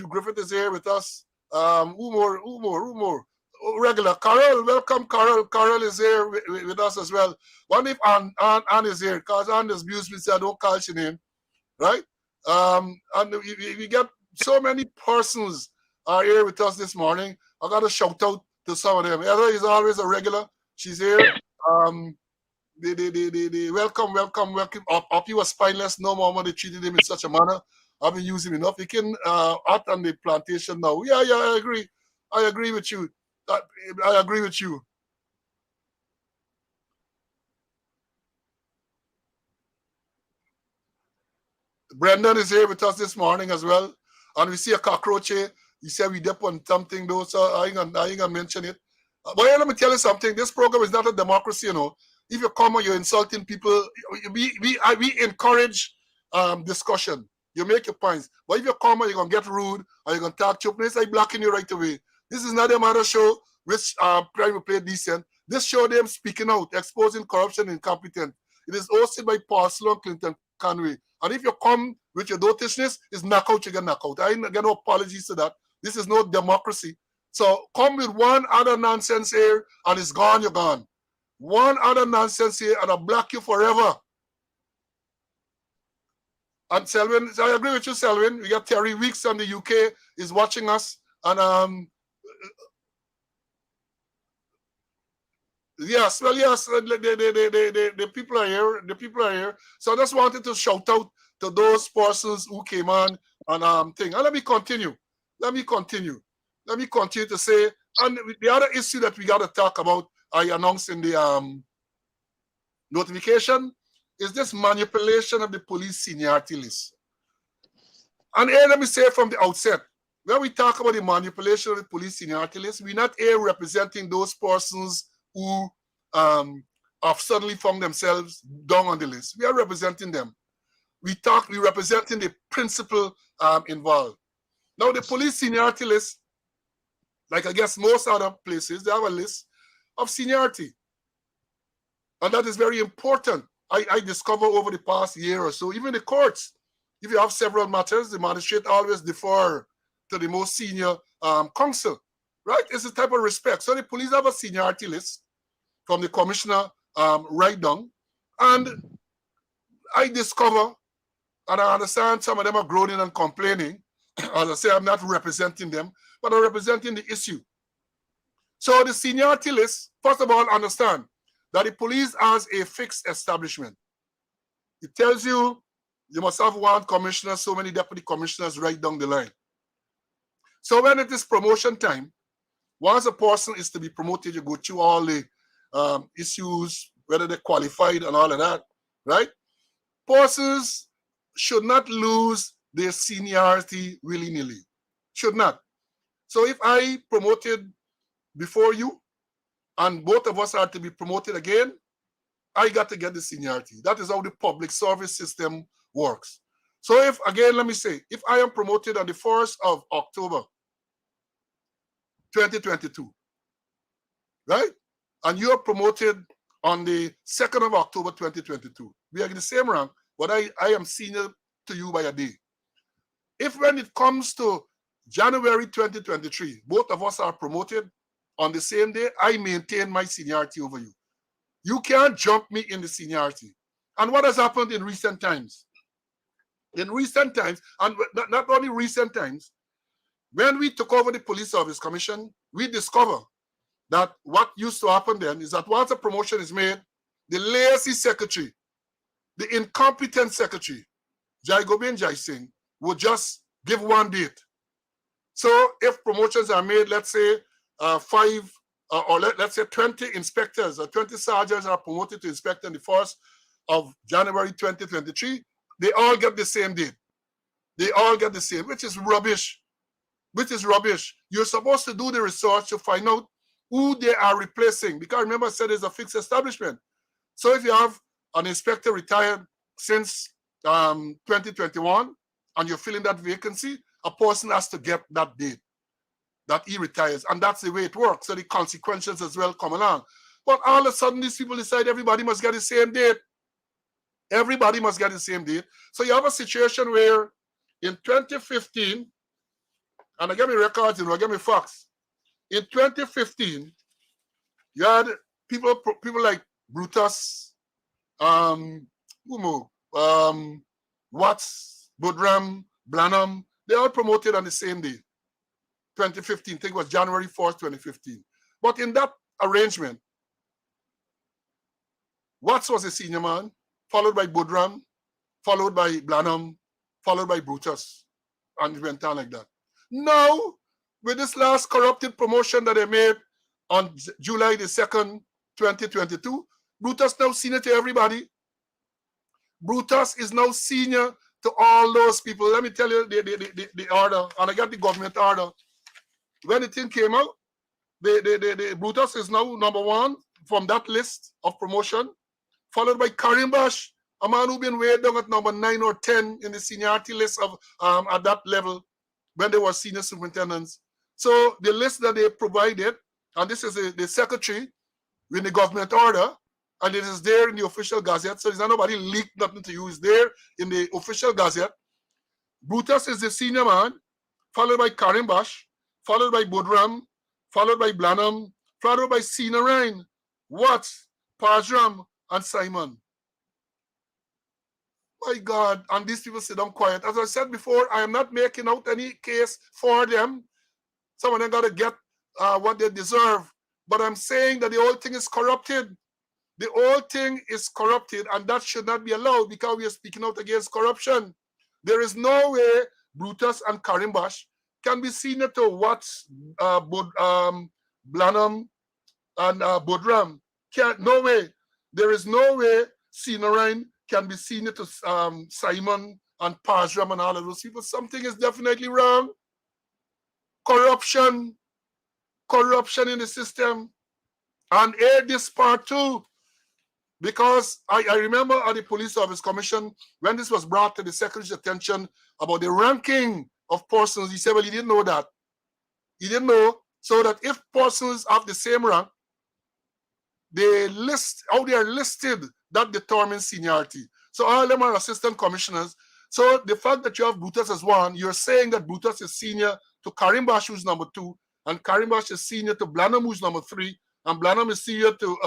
Griffith is here with us. Who more? Regular Carol. Welcome, Carol. Carol is here with us as well. What if Ann is here? Because Ann has abused me, so I don't call your name, right? And we get so many persons are here with us this morning. I got to shout out to some of them. Heather is always a regular. She's here. The welcome. Up he was spineless. No more they treated him in such a manner. I've been using him enough. He can out on the plantation now. Yeah, I agree. I agree with you. I agree with you. Brendan is here with us this morning as well. And we see a cockroach here. He said we dip on something though, so I ain't gonna mention it. But yeah, let me tell you something. This program is not a democracy, you know. If you come and you're insulting people, we encourage discussion. You make your points. But if you come and you're gonna get rude or you're gonna talk to it's like blocking you right away. This is not a matter show which trying to play decent. This show them speaking out, exposing corruption and incompetence. It is hosted by Paul Sloan Clinton Conway. And if you come with your dotishness, it's knockout, you get knockout. I ain't get no apologies to that. This is no democracy. So come with one other nonsense here and it's gone, you're gone. One other nonsense here and I'll block you forever. And Selwyn, so I agree with you, Selwyn. We got Terry Weeks from the UK is watching us. And yes, well, yes, the people are here. The people are here. So I just wanted to shout out to those persons who came on and thing. And let me continue. Let me continue to say, and the other issue that we got to talk about, I announced in the notification, is this manipulation of the police seniority list. And here, let me say from the outset, when we talk about the manipulation of the police seniority list, we're not here representing those persons who have suddenly found themselves down on the list. We are representing them. We're representing the principle involved. Now, the police seniority list, like I guess most other places, they have a list of seniority. And that is very important. I discovered over the past year or so, even the courts, if you have several matters, the magistrate always defer to the most senior counsel, right? It's a type of respect. So the police have a seniority list from the commissioner right down. And I discover, and I understand some of them are groaning and complaining. As I say, I'm not representing them, but I'm representing the issue. So the seniority list, first of all, understand that the police has a fixed establishment. It tells you you must have one commissioner, so many deputy commissioners right down the line. So when it is promotion time, once a person is to be promoted, you go through all the issues, whether they're qualified and all of that, right? Persons should not lose their seniority willy-nilly. Should not. So if I promoted before you and both of us are to be promoted again, I got to get the seniority. That is how the public service system works. So if, again, let me say, if I am promoted on the 1st of October, 2022, right? And you're promoted on the 2nd of October, 2022. We are in the same rank, but I am senior to you by a day. If when it comes to January 2023, both of us are promoted on the same day, I maintain my seniority over you. You can't jump me in the seniority. And what has happened in recent times? In recent times, and not only recent times, when we took over the Police Service Commission, we discovered that what used to happen then is that once a promotion is made, the lazy secretary, the incompetent secretary, Jai Gobind Jai Singh, would just give one date. So if promotions are made, let's say 5 or let's say 20 inspectors or 20 sergeants are promoted to inspector on the 1st of January 2023, they all get the same date. They all get the same, which is rubbish. Which is rubbish. You're supposed to do the research to find out who they are replacing. Because remember I said it's a fixed establishment. So if you have an inspector retired since 2021 and you're filling that vacancy, a person has to get that date that he retires. And that's the way it works. So the consequences as well come along. But all of a sudden, these people decide everybody must get the same date. Everybody must get the same date. So you have a situation where in 2015, and I get me records, I get me facts. In 2015, you had people like Brutus, Watts, Budram, Blanham, they all promoted on the same day. 2015, I think it was January 4th, 2015. But in that arrangement, Watts was a senior man, followed by Budram, followed by Blanham, followed by Brutus, and it went on like that. Now, with this last corrupted promotion that they made on July the 2nd, 2022, Brutus now senior to everybody. Brutus is now senior to all those people. Let me tell you the order, and I got the government order. When the thing came out, the Brutus is now number one from that list of promotion, followed by Karim Bash, a man who been way down at number 9 or 10 in the seniority list of at that level when they were senior superintendents. So the list that they provided, and this is the secretary with the government order, and it is there in the official gazette. So there's not nobody leaked nothing to you. It's there in the official gazette. Brutus is the senior man, followed by Karim Bash, followed by Budram, followed by Blanham, followed by Sina Ryan, Watts, Pajram, and Simon. My God, and these people sit down quiet. As I said before, I am not making out any case for them. Some of them got to get what they deserve. But I'm saying that the whole thing is corrupted. The whole thing is corrupted, and that should not be allowed because we are speaking out against corruption. There is no way Brutus and Karim Bash can be senior to Watts, Blanham, and Budram. No way. There is no way Sinarine can be senior to Simon and Pajram and all of those people. Something is definitely wrong. Corruption in the system. And air this part too. Because I remember at the Police Service Commission, when this was brought to the Secretary's attention about the ranking of persons, he said, well, he didn't know that. He didn't know. So that if persons have the same rank, they list how they are listed, that determines seniority. So all of them are assistant commissioners. So the fact that you have Brutus as one, you're saying that Brutus is senior to Karim Bash, who's number 2, and Karim Bash is senior to Blanham, who's number 3, and Blanham is senior to,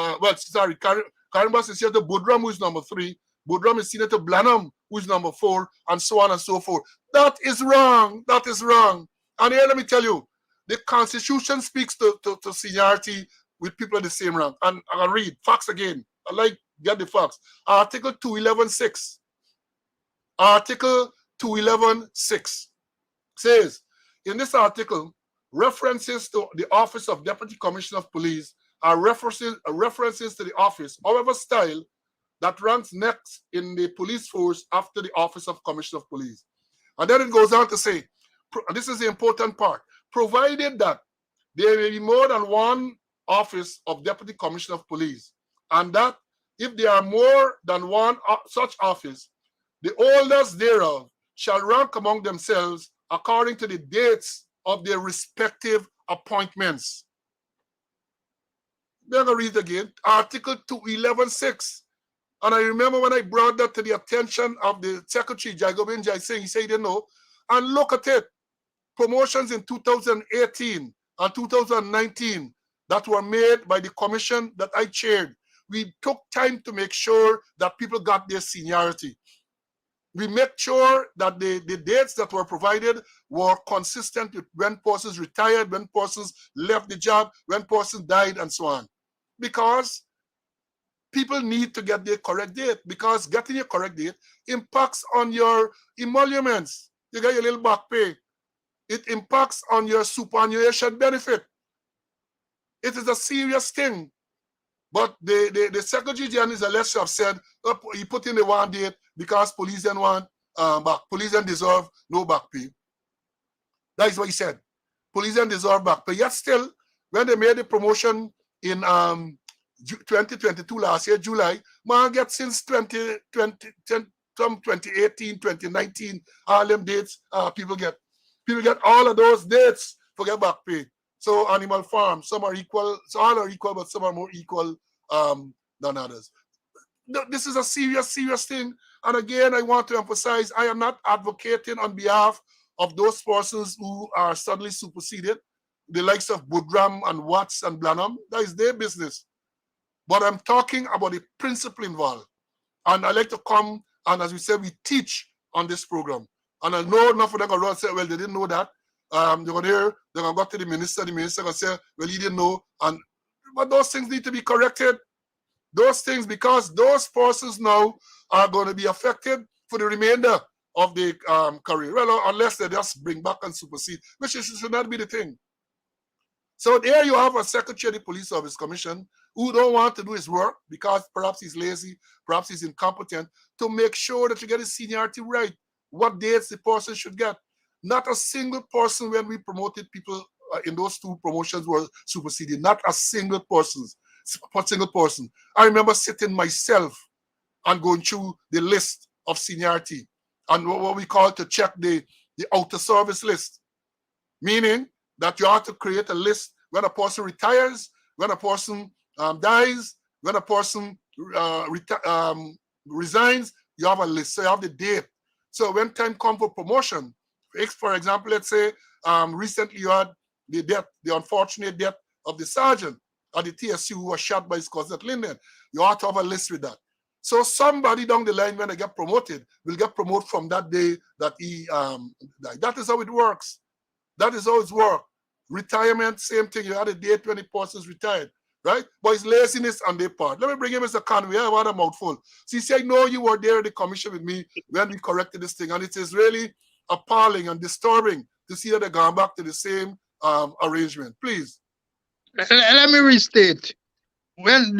Karim Bash is senior to Budram, who's number 3, Budram is senior to Blanham, who's number 4, and so on and so forth. That is wrong. That is wrong. And here, let me tell you, the Constitution speaks to seniority with people in the same rank. And I'll read facts again. I like get the facts. Article 211.6. Article 211.6 says, in this article, references to the office of Deputy Commissioner of Police are references to the office, however style, that ranks next in the police force after the office of Commissioner of Police. And then it goes on to say, and this is the important part, provided that there may be more than one office of Deputy Commissioner of Police, and that if there are more than one such office, the holders thereof shall rank among themselves according to the dates of their respective appointments. Then I read again, Article 211.6. And I remember when I brought that to the attention of the Secretary, Jagobin Jai Singh, he said he didn't know. And look at it. Promotions in 2018 and 2019 that were made by the commission that I chaired. We took time to make sure that people got their seniority. We make sure that the dates that were provided were consistent with when persons retired, when persons left the job, when persons died, and so on. Because people need to get their correct date, because getting your correct date impacts on your emoluments. You get your little back pay. It impacts on your superannuation benefit. It is a serious thing. But the Secretary General is alleged to have said he put in the one date because police then want back. Police then deserve no back pay. That is what he said. Police then deserve back pay. Yet still, when they made the promotion in 2022 last year, July, man get since 2018, 2019, all them dates, people get all of those dates for get back pay. So Animal Farm, some are equal, so all are equal, but some are more equal than others. This is a serious thing. And again, I want to emphasize, I am not advocating on behalf of those persons who are suddenly superseded, the likes of Budram and Watts and Blanham. That is their business. But I'm talking about the principle involved. And I like to come, and as we said, we teach on this program. And I know enough of them going to say, well, they didn't know that. They're going to go to the minister going to say, well, he didn't know. But those things need to be corrected. Those things, because those persons now are going to be affected for the remainder of the career. Well, unless they just bring back and supersede, which should not be the thing. So there you have a Secretary of the Police Service Commission who don't want to do his work because perhaps he's lazy, perhaps he's incompetent, to make sure that you get his seniority right. what dates the person should get. Not a single person when we promoted people in those two promotions were superseded. Not a single person. I remember sitting myself and going through the list of seniority and what we call to check the outer service list, meaning that you have to create a list when a person retires, when a person dies, when a person resigns, you have a list. So you have the date. So when time comes for promotion, for example, let's say recently you had the unfortunate death of the sergeant at the TSU who was shot by his cousin at Linden. You have to have a list with that. So somebody down the line, when they get promoted, will get promoted from that day that he died. That is how it works. That is how it's worked. Retirement, same thing. You had a date when the person's retired, right? But it's laziness on their part. Let me bring in Mr. Conway. I want a mouthful. So he said, no, you were there at the commission with me when we corrected this thing. And it is really appalling and disturbing to see that they're going back to the same arrangement. Please. Let me restate. When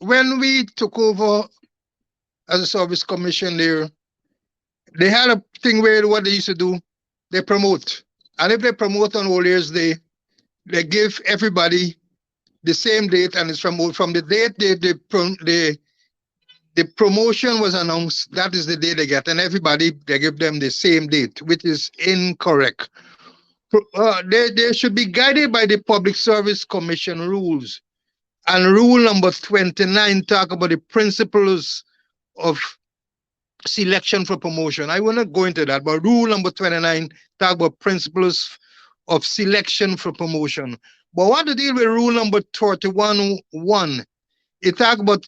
when we took over as a service commission there, they had a thing where what they used to do, they promote. And if they promote on All Year's Day, they give everybody the same date, and it's from the date the promotion was announced, that is the day they get, and everybody, they give them the same date, which is incorrect. They should be guided by the Public Service Commission rules. And rule number 29 talk about the principles of selection for promotion. I will not go into that, but rule number 29 talk about principles of selection for promotion. But what to deal with rule number 31.1? It talk about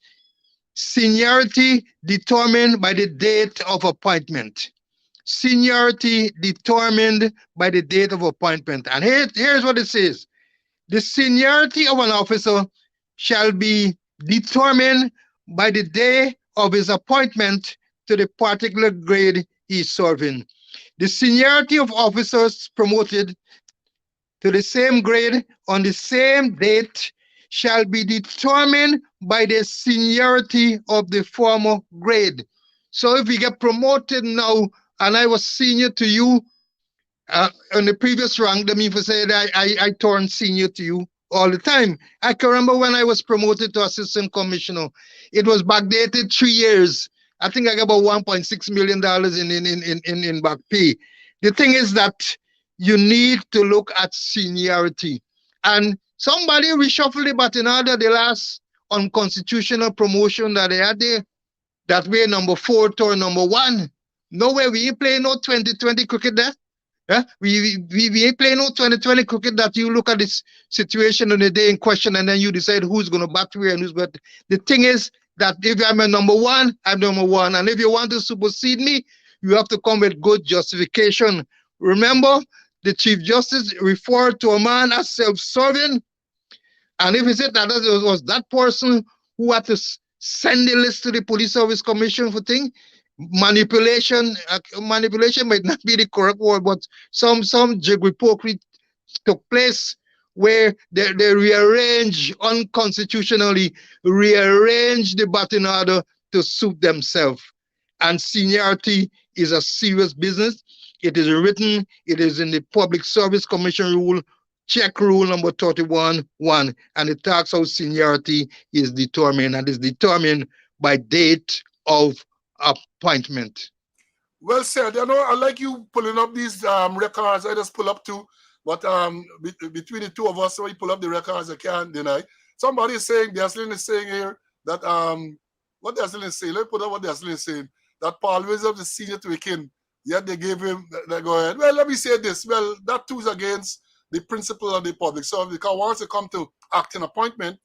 seniority determined by the date of appointment. Seniority determined by the date of appointment. And here's what it says. The seniority of an officer shall be determined by the day of his appointment to the particular grade he is serving. The seniority of officers promoted to the same grade on the same date shall be determined by the seniority of the former grade. So if you get promoted now and I was senior to you on the previous rank, that means for say that I turned senior to you all the time. I can remember when I was promoted to assistant commissioner, it was backdated 3 years. I think I got about $1.6 million in back pay. The thing is that you need to look at seniority. And somebody reshuffled it, but in order the last unconstitutional promotion that they had there, that way number 4 to number 1. Nowhere we ain't playing no 2020 cricket there. Yeah? We ain't playing no 2020 cricket that you look at this situation on the day in question and then you decide who's going to bat where and who's going to. The thing is that if I'm a number 1, I'm number 1. And if you want to supersede me, you have to come with good justification. Remember, the Chief Justice referred to a man as self-serving. And if he said that it was that person who had to send the list to the Police Service Commission for things, manipulation might not be the correct word, but some jiggery-pokery took place where they unconstitutionally rearrange the batting order to suit themselves. And seniority is a serious business. It is written, it is in the Public Service Commission rule, check rule number 31.1, and it talks how seniority is determined, and is determined by date of appointment. Well said. I know I like you pulling up these records. I just pull up two, but between the two of us, when you pull up the records, I can't deny. Somebody is saying, Deslin is saying here that what Deslin is saying. Let me put up what Deslin is saying. That Paul Williams is senior to a king. Yet they gave him. They go ahead. Well, let me say this. Well, that too is against the principle of the public service, because once you come to acting appointment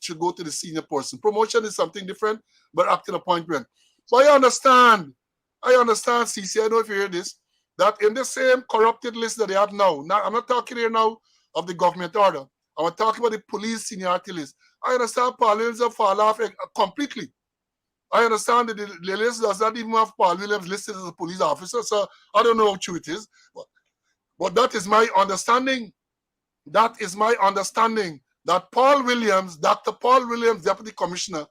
should go to the senior person. Promotion is something different, but acting appointment. But I understand, CC, I know if you hear this, that in the same corrupted list that they have now, I'm not talking here now of the government order. I'm talking about the police seniority list. I understand Paul Williams have fall off completely. I understand that the list does not even have Paul Williams listed as a police officer, so I don't know how true it is. But that is my understanding. That is my understanding that Paul Williams, Dr. Paul Williams, Deputy Commissioner,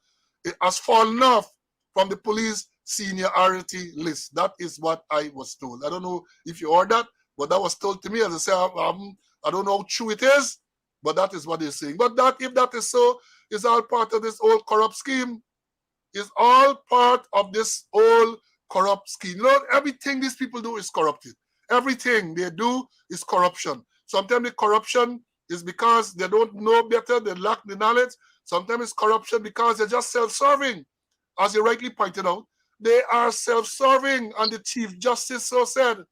has fallen off from the police seniority list. That is what I was told. I don't know if you heard that, but that was told to me. As I say, I don't know how true it is, but that is what they're saying. But that, if that is so, is all part of this old corrupt scheme. Is all part of this old corrupt scheme. You know, everything these people do is corrupted. Everything they do is corruption. Sometimes the corruption is because they don't know better, they lack the knowledge. Sometimes it's corruption because they're just self-serving. As you rightly pointed out, they are self-serving, and the Chief Justice so said.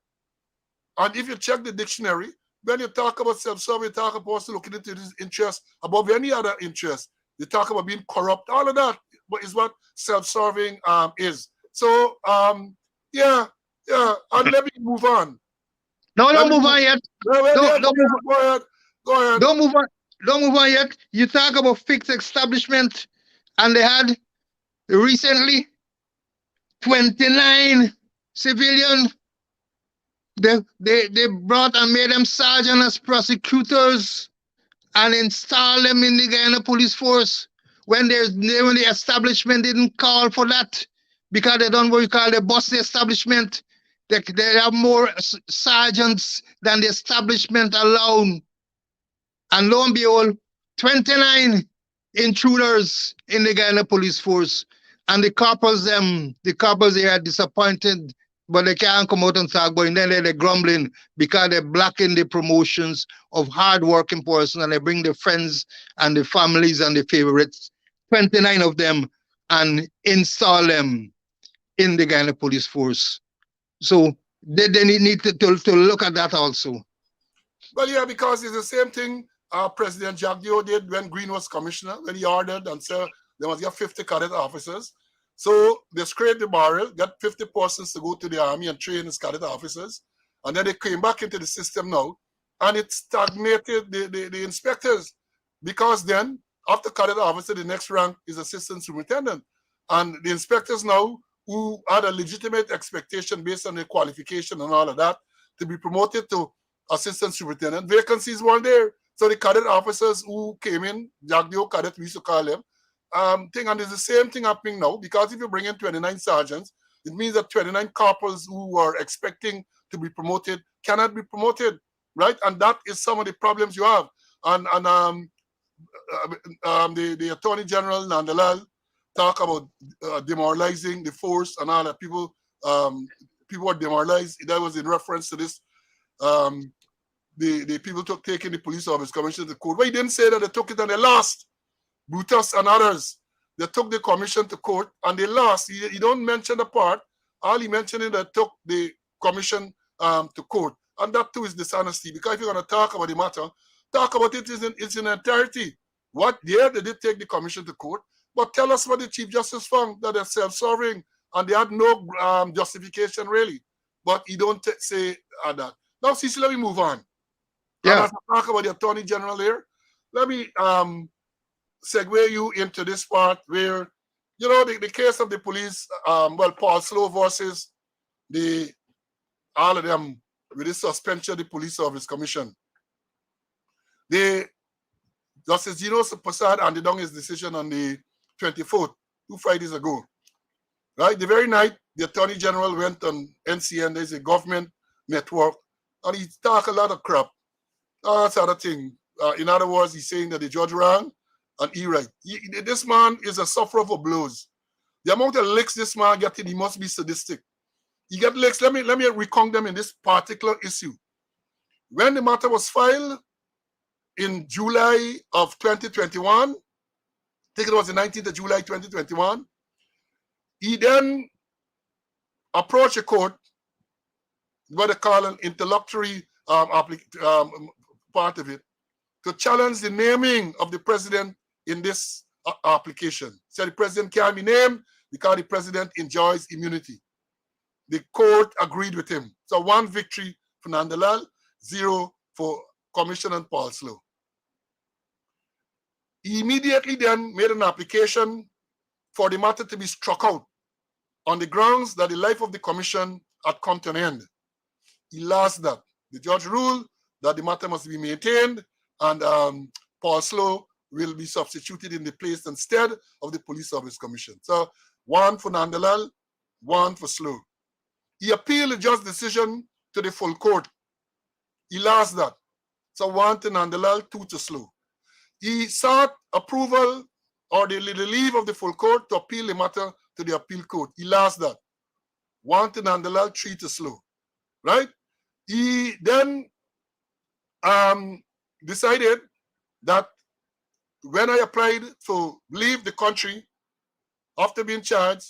And if you check the dictionary, when you talk about self-serving, you talk about looking into his interest above any other interest. You talk about being corrupt, all of that is what self-serving is. So, yeah, and let me move on. No, Let don't me move move. on yet. Well, yeah, Don't go move. ahead, go ahead, go ahead. Don't move on. Don't move on yet. You talk about fixed establishment, and they had recently 29 civilian. They brought and made them sergeant as prosecutors and install them in the Guyana police force when the establishment didn't call for that, because they done what you call the boss establishment. They have more sergeants than the establishment alone. And lo and behold, 29 intruders in the Guyana police force. And the coppers they are disappointed, but they can't come out and talk. But then they're grumbling because they're blocking the promotions of hardworking person, and they bring the friends and the families and the favorites, 29 of them, and install them in the Guyana police force. So they need to look at that also. Well, yeah, because it's the same thing President Jack Dio did when Green was commissioner, when he ordered and said they must get 50 cadet officers. So they scraped the barrel, got 50 persons to go to the army and train as cadet officers. And then they came back into the system now, and it stagnated the inspectors, because then after cadet officer, the next rank is assistant superintendent. And the inspectors now, who had a legitimate expectation based on their qualification and all of that, to be promoted to assistant superintendent, vacancies weren't there. So the cadet officers who came in, Jagdio cadet, we used to call them, and it's the same thing happening now, because if you bring in 29 sergeants, it means that 29 corporals who are expecting to be promoted cannot be promoted, right? And that is some of the problems you have. And the Attorney General Nandalal talk about demoralizing the force and all that. People are demoralized. That was in reference to this. The people taking the police office commission to court. But he didn't say that they took it and they lost. Brutus and others, they took the commission to court and they lost. He don't mention the part. All he mentioned is that took the commission to court. And that too is dishonesty. Because if you're going to talk about the matter, talk about it in entirety. They did take the commission to court. But tell us what the Chief Justice found, that they're self-serving and they had no justification really. But he don't say that. Now, Cecil, let me move on. Yeah. And as I talk about the Attorney General here, let me segue you into this part where, the case of the police, Paul Slow versus all of them with this suspension of the Police Service Commission. Justice Gino Prasad handed down his decision on the 24th, 2 Fridays ago. Right? The very night, the Attorney General went on NCN, there's a government network, and he talked a lot of crap. That's the other thing. In other words, he's saying that the judge wrong and he right. This man is a sufferer for blows. The amount of licks this man getting, he must be sadistic. He get licks. Let me recount them in this particular issue. When the matter was filed in July of 2021, I think it was the 19th of July 2021, he then approached a court, what they call an interlocutory part of it, to challenge the naming of the president in this application. So the president can't be named because the president enjoys immunity. The court agreed with him. So 1 victory for Nandalal, 0 for Commissioner Paul Slow. He immediately then made an application for the matter to be struck out on the grounds that the life of the commission had come to an end. He lost that. The judge ruled that the matter must be maintained, and Paul Slow will be substituted in the place instead of the Police Service Commission. So 1 for Nandalal, 1 for slow. He appealed the judge's decision to the full court. He lost that. So 1 to Nandalal, 2 to slow. He sought approval or the leave of the full court to appeal the matter to the appeal court. He lost that. 1 to Nandalal, 3 to slow. Right? He then decided that when I applied to leave the country after being charged,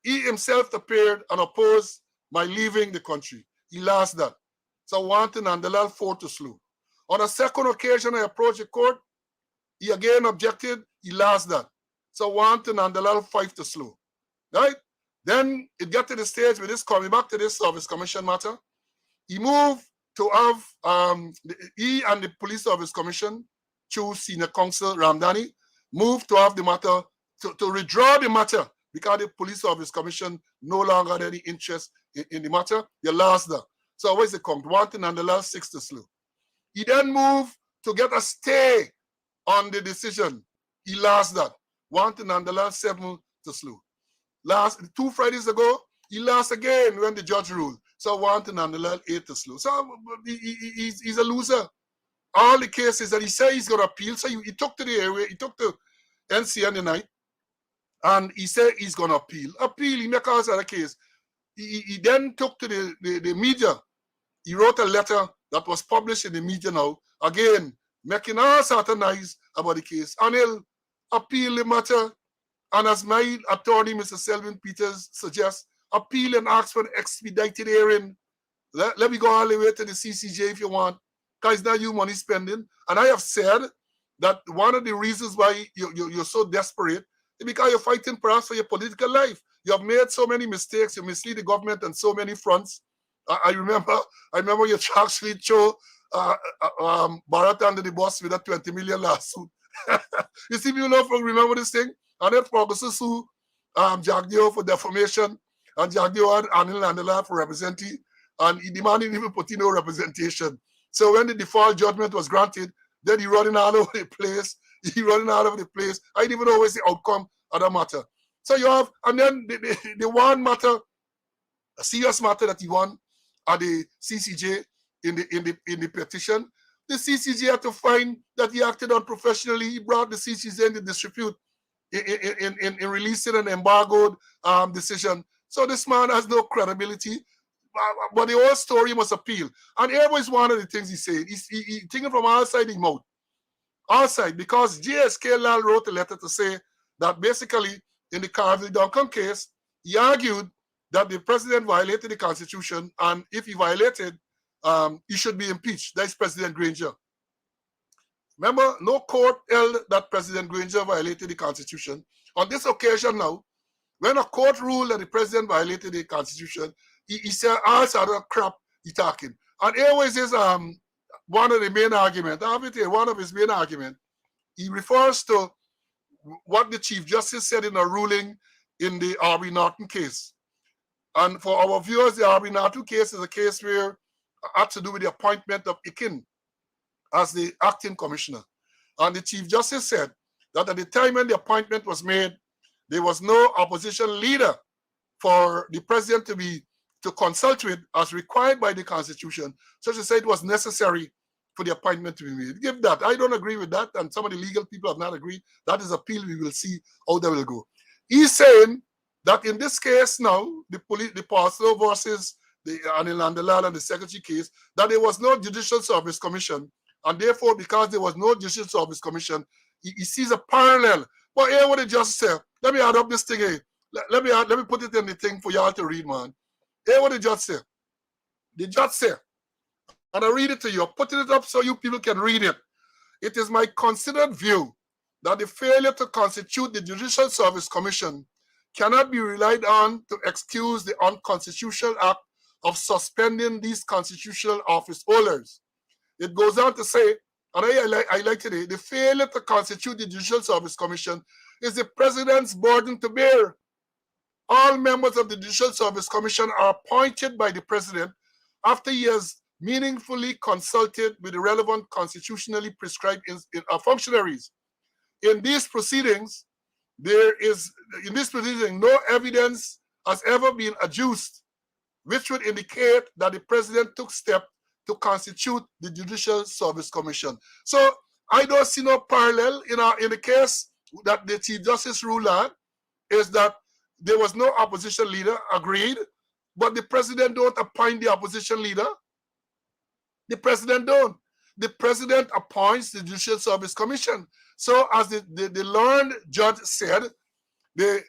he himself appeared and opposed my leaving the country. He lost that. So 1 to Nandalal, 4 to slow. On a second occasion, I approached the court. He again objected. He lost that. So 1 to Nandalal, 5 to slow. Right? Then it got to the stage with this coming back to this service commission matter. He moved to have, he and the police service commission, choose senior counsel Ramdani, moved to have the matter, to withdraw the matter because the police service commission no longer had any interest in the matter. They lost that. So where's the count? 1 to Nandalal, 6 to slow. He then moved to get a stay on the decision. He lost that. 1 to Nandalal, 7 to slow. Last 2 Fridays ago, he lost again when the judge ruled. So 1 to Nandalal, 8 to slow. So he's a loser. All the cases that he said he's going to appeal. So he took to the area, he took to NCN tonight, and he said he's going to appeal. Appeal, he make all other case. He then took to the media. He wrote a letter that was published in the media now, again, making all sorts of noise about the case. And he'll appeal the matter. And as my attorney, Mr. Selvin Peters, suggests, appeal and ask for an expedited hearing. Let me go all the way to the CCJ if you want, because it's not you money spending. And I have said that one of the reasons why you're so desperate is because you're fighting perhaps for your political life. You have made so many mistakes. You mislead the government on so many fronts. I remember you actually chose Bharat under the bus with a 20 million lawsuit. You see, people don't remember this thing. And then Ferguson sue Jagdeo for defamation, and Jagdeo and Anil Nandala for representing, and he demanded even put in no representation. So when the default judgment was granted, then he running all over the place. I didn't even know what's the outcome of the matter. So you have, and then the one matter, a serious matter that he won at the CCJ in the petition. The CCJ had to find that he acted unprofessionally. He brought the CCJ in the dispute in releasing an embargoed decision. So this man has no credibility. But the whole story must appeal. And here was one of the things he said. He's thinking from outside his mouth. Outside, because GSK Lal wrote a letter to say that basically in the Carville Duncan case, he argued that the president violated the Constitution, and if he violated, he should be impeached. That's President Granger. Remember, no court held that President Granger violated the Constitution. On this occasion now, when a court ruled that the president violated the Constitution, he said all sort of crap he talking. And here was his one of the main arguments. I have it here, one of his main arguments. He refers to what the Chief Justice said in a ruling in the R.B. Norton case. And for our viewers, the R.B. Norton case is a case where it had to do with the appointment of Ikin as the acting commissioner. And the Chief Justice said that at the time when the appointment was made, there was no opposition leader for the president to consult with as required by the Constitution. So she said it was necessary for the appointment to be made. Give that. I don't agree with that, and some of the legal people have not agreed. That is appeal. We will see how that will go. He's saying that in this case now, the Parcel versus the Anil Nandalal and the Secretary case, that there was no Judicial Service Commission, and therefore, because there was no Judicial Service Commission, he sees a parallel. But here what the judge said, let me add up this thing here. Let me put it in the thing for y'all to read, man. Here what the judge said. The judge said, and I read it to you. I'm putting it up so you people can read it. It is my considered view that the failure to constitute the Judicial Service Commission cannot be relied on to excuse the unconstitutional act of suspending these constitutional office holders. It goes on to say, and I like today, the failure to constitute the Judicial Service Commission is the president's burden to bear. All members of the Judicial Service Commission are appointed by the president after he has meaningfully consulted with the relevant constitutionally prescribed functionaries. In these proceedings, no evidence has ever been adduced which would indicate that the president took steps to constitute the Judicial Service Commission. So I don't see no parallel in the case that the Chief Justice ruled on, is that there was no opposition leader, agreed, but the president don't appoint the opposition leader. The president don't. The president appoints the Judicial Service Commission. So as the learned judge said, the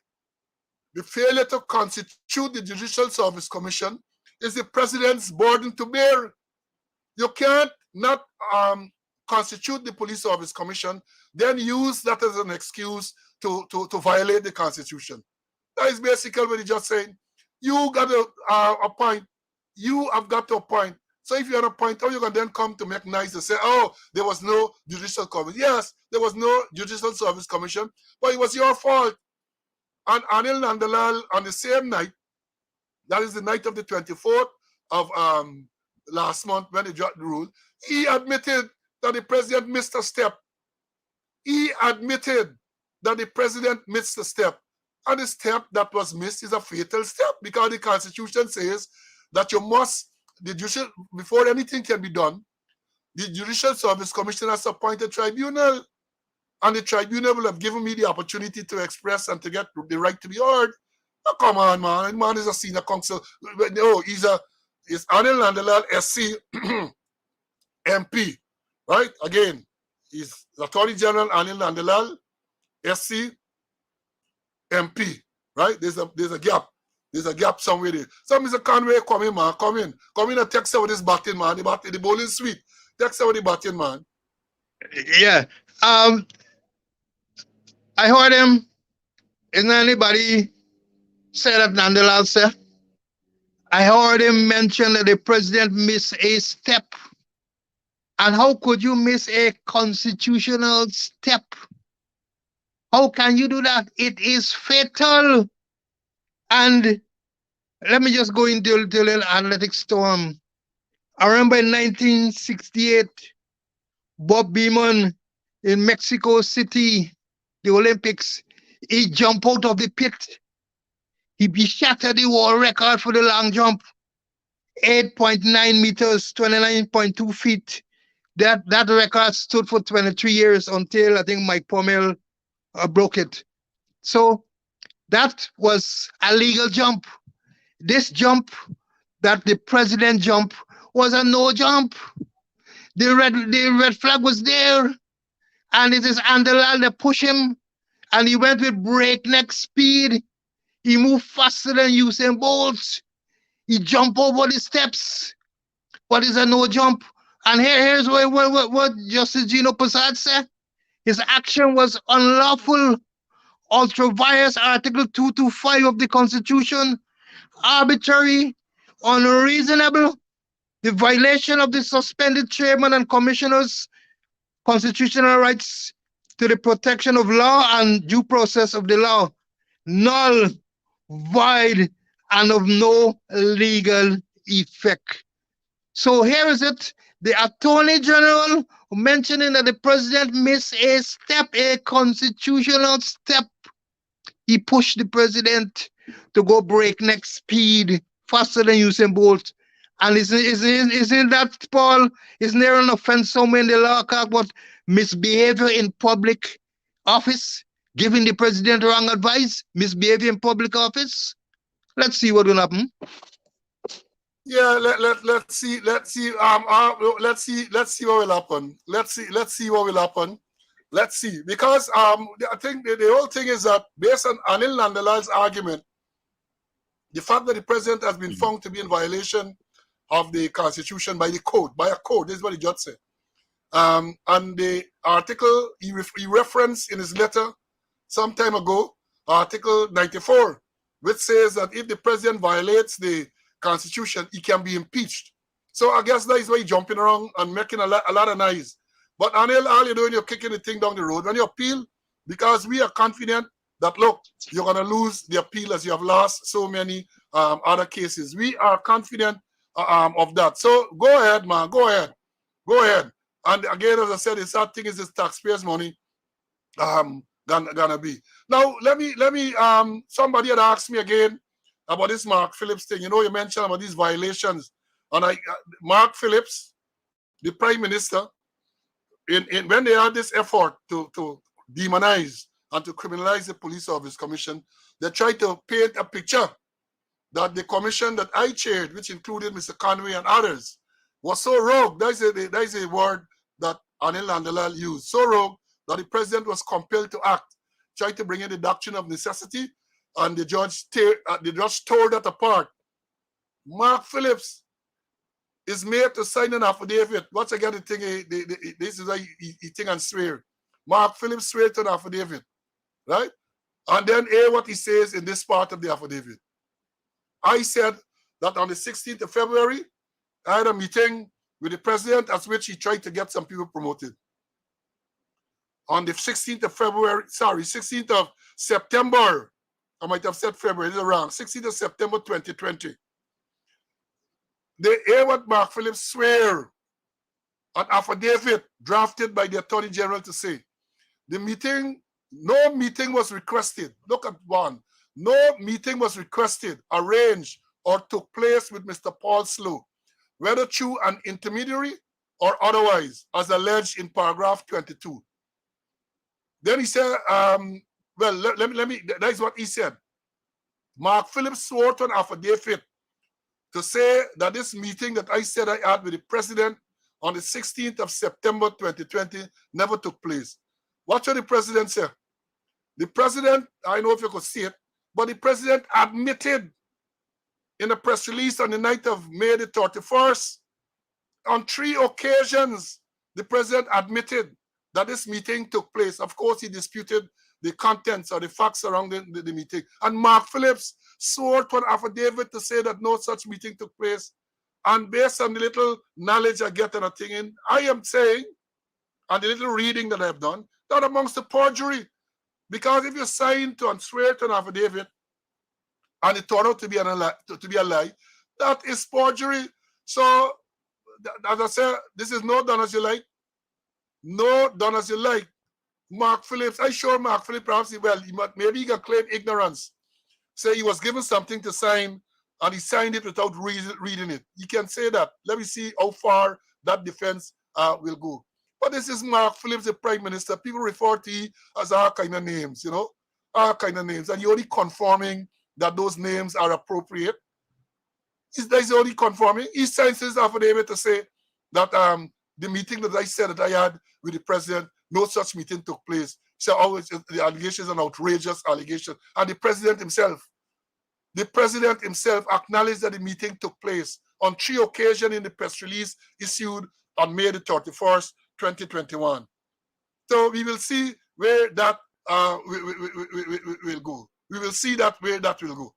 failure to constitute the Judicial Service Commission is the president's burden to bear. You can't not constitute the Police Service Commission, then use that as an excuse to violate the Constitution. That is basically what he just saying. You got to appoint. You have got to appoint. So if you're an appointer, you can then come to make nice and say, oh, there was no Judicial Commission. Yes, there was no Judicial Service Commission, but it was your fault. And Anil Nandalal, on the same night, that is the night of the 24th of last month when they dropped the rule, he admitted that the president missed a step. He admitted that the president missed a step. And the step that was missed is a fatal step, because the Constitution says that you must, before anything can be done, the Judicial Service Commission has appointed a tribunal. And the tribunal will have given me the opportunity to express and to get the right to be heard. Oh, come on, man. The man is a senior counsel. No, he's Anil Nandalal, SC, MP. Right? Again, he's Attorney General Anil Nandalal, SC, MP. Right? There's a gap. There's a gap somewhere there. So Mr. Conway, come in, man. Come in. Come in and text over this batting, man. The bowling suite. Text over the batting, man. Yeah. I heard him. Isn't anybody say that Nandalal said? I heard him mention that the president missed a step. And how could you miss a constitutional step? How can you do that? It is fatal. And let me just go into a little analytic storm. I remember in 1968, Bob Beamon in Mexico City, the Olympics, he jumped out of the pit. He shattered the world record for the long jump, 8.9 meters, 29.2 feet. That record stood for 23 years until I think Mike Pommel broke it. So that was a legal jump. This jump that the president jumped was a no jump. The red flag was there, and it is Nandalal that pushed him, and he went with breakneck speed. He moved faster than Usain Bolt. He jumped over the steps, but it's a no jump. And here's what Justice Gino Prasad said. His action was unlawful, ultra vires Article 225 of the Constitution, arbitrary, unreasonable, the violation of the suspended chairman and commissioners' constitutional rights to the protection of law and due process of the law, null, void, and of no legal effect. So here is it. The Attorney General mentioning that the president missed a step, a constitutional step. He pushed the president to go breakneck speed, faster than Usain Bolt. And isn't that, Paul, isn't there an offense somewhere in the law about misbehavior in public office, giving the president wrong advice, misbehavior in public office? Let's see what will happen. Yeah, let's see what will happen. Let's see what will happen. Let's see, because I think the whole thing is that based on Anil Nandalal's argument, the fact that the president has been found to be in violation of the Constitution by a code, this is what the judge said. And the article he referenced in his letter some time ago, Article 94, which says that if the president violates the Constitution, he can be impeached. So I guess that is why he's jumping around and making a lot of noise. But Anil, all you're doing, you're kicking the thing down the road. When you appeal, because we are confident that, look, you're going to lose the appeal as you have lost so many other cases. We are confident of that. So go ahead, man. Go ahead. And again, as I said, the sad thing is this taxpayers' money gonna be. Now, let me somebody had asked me again, about this Mark Phillips thing. You know, you mentioned about these violations. And Mark Phillips, the Prime Minister, when they had this effort to demonize and to criminalize the Police Service Commission, they tried to paint a picture that the commission that I chaired, which included Mr. Conway and others, was so rogue. That is a word that Anil Nandalal used. So rogue that the president was compelled to act, tried to bring in the doctrine of necessity, and the judge tore that apart. Mark Phillips is made to sign an affidavit. Once again, the thing, this is why he think and swear. Mark Phillips swear to an affidavit, right? And then hear what he says in this part of the affidavit. I said that on the 16th of February, I had a meeting with the president at which he tried to get some people promoted. On the 16th of February, 16th of September, I might have said February, this is wrong, 16th of September 2020. They hear what Mark Phillips swear, an affidavit drafted by the Attorney General to say, the meeting, no meeting was requested. Look at one. No meeting was requested, arranged, or took place with Mr. Paul Slow, whether through an intermediary or otherwise, as alleged in paragraph 22. Then he said, well, let me, that is what he said. Mark Phillips swore to an affidavit to say that this meeting that I said I had with the president on the 16th of September 2020 never took place. What should the president say? The president, I don't know if you could see it, but the president admitted in a press release on the night of May the 31st, on 3 occasions, the president admitted that this meeting took place. Of course, he disputed the contents or the facts surrounding the meeting. And Mark Phillips swore to an affidavit to say that no such meeting took place. And based on the little knowledge I get and a thing in, I am saying, and the little reading that I've done, that amongst the perjury. Because if you sign to and swear to an affidavit and it turned out to be a lie, that is perjury. So, as I said, this is no done as you like. No done as you like. Mark Phillips, I sure Mark Phillips perhaps, maybe he can claim ignorance. Say he was given something to sign and he signed it without reading it. He can say that. Let me see how far that defense will go. But this is Mark Phillips, the Prime Minister. People refer to him as all kind of names, you know, all kind of names. And you're only confirming that those names are appropriate. He's only confirming. He signs his affidavit to say that the meeting that I said that I had with the president, no such meeting took place. So always the allegation is an outrageous allegation. And the president himself acknowledged that the meeting took place on 3 occasions in the press release issued on May the 31st, 2021. So we will see where that will go. We will see that where that will go.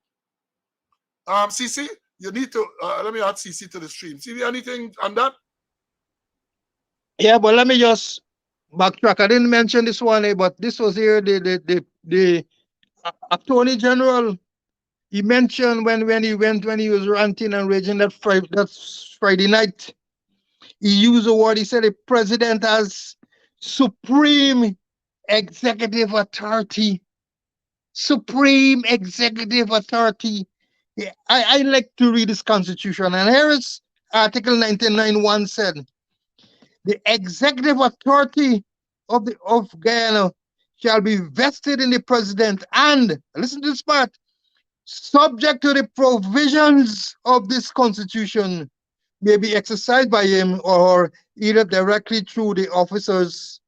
CC, you need to, let me add CC to the stream. See anything on that? Yeah, but let me just backtrack. I didn't mention this one, but this was here the Attorney General. He mentioned when he was ranting and raging that Friday night. He used a word. He said the president has supreme executive authority. Supreme executive authority. Yeah, I like to read this constitution, and here is Article 99(1) said, the executive authority of Guyana shall be vested in the president and, listen to this part, subject to the provisions of this constitution, may be exercised by him or either directly through officers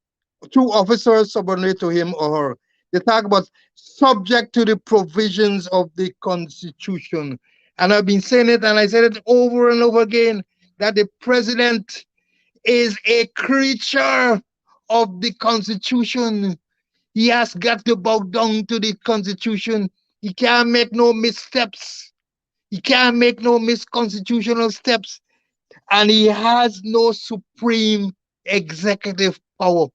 subordinate to him or her. They talk about subject to the provisions of the constitution. And I've been saying it, and I said it over and over again, that the president is a creature of the constitution. He has got to bow down to the constitution. He can't make no missteps. He can't make no misconstitutional steps. And he has no supreme executive power.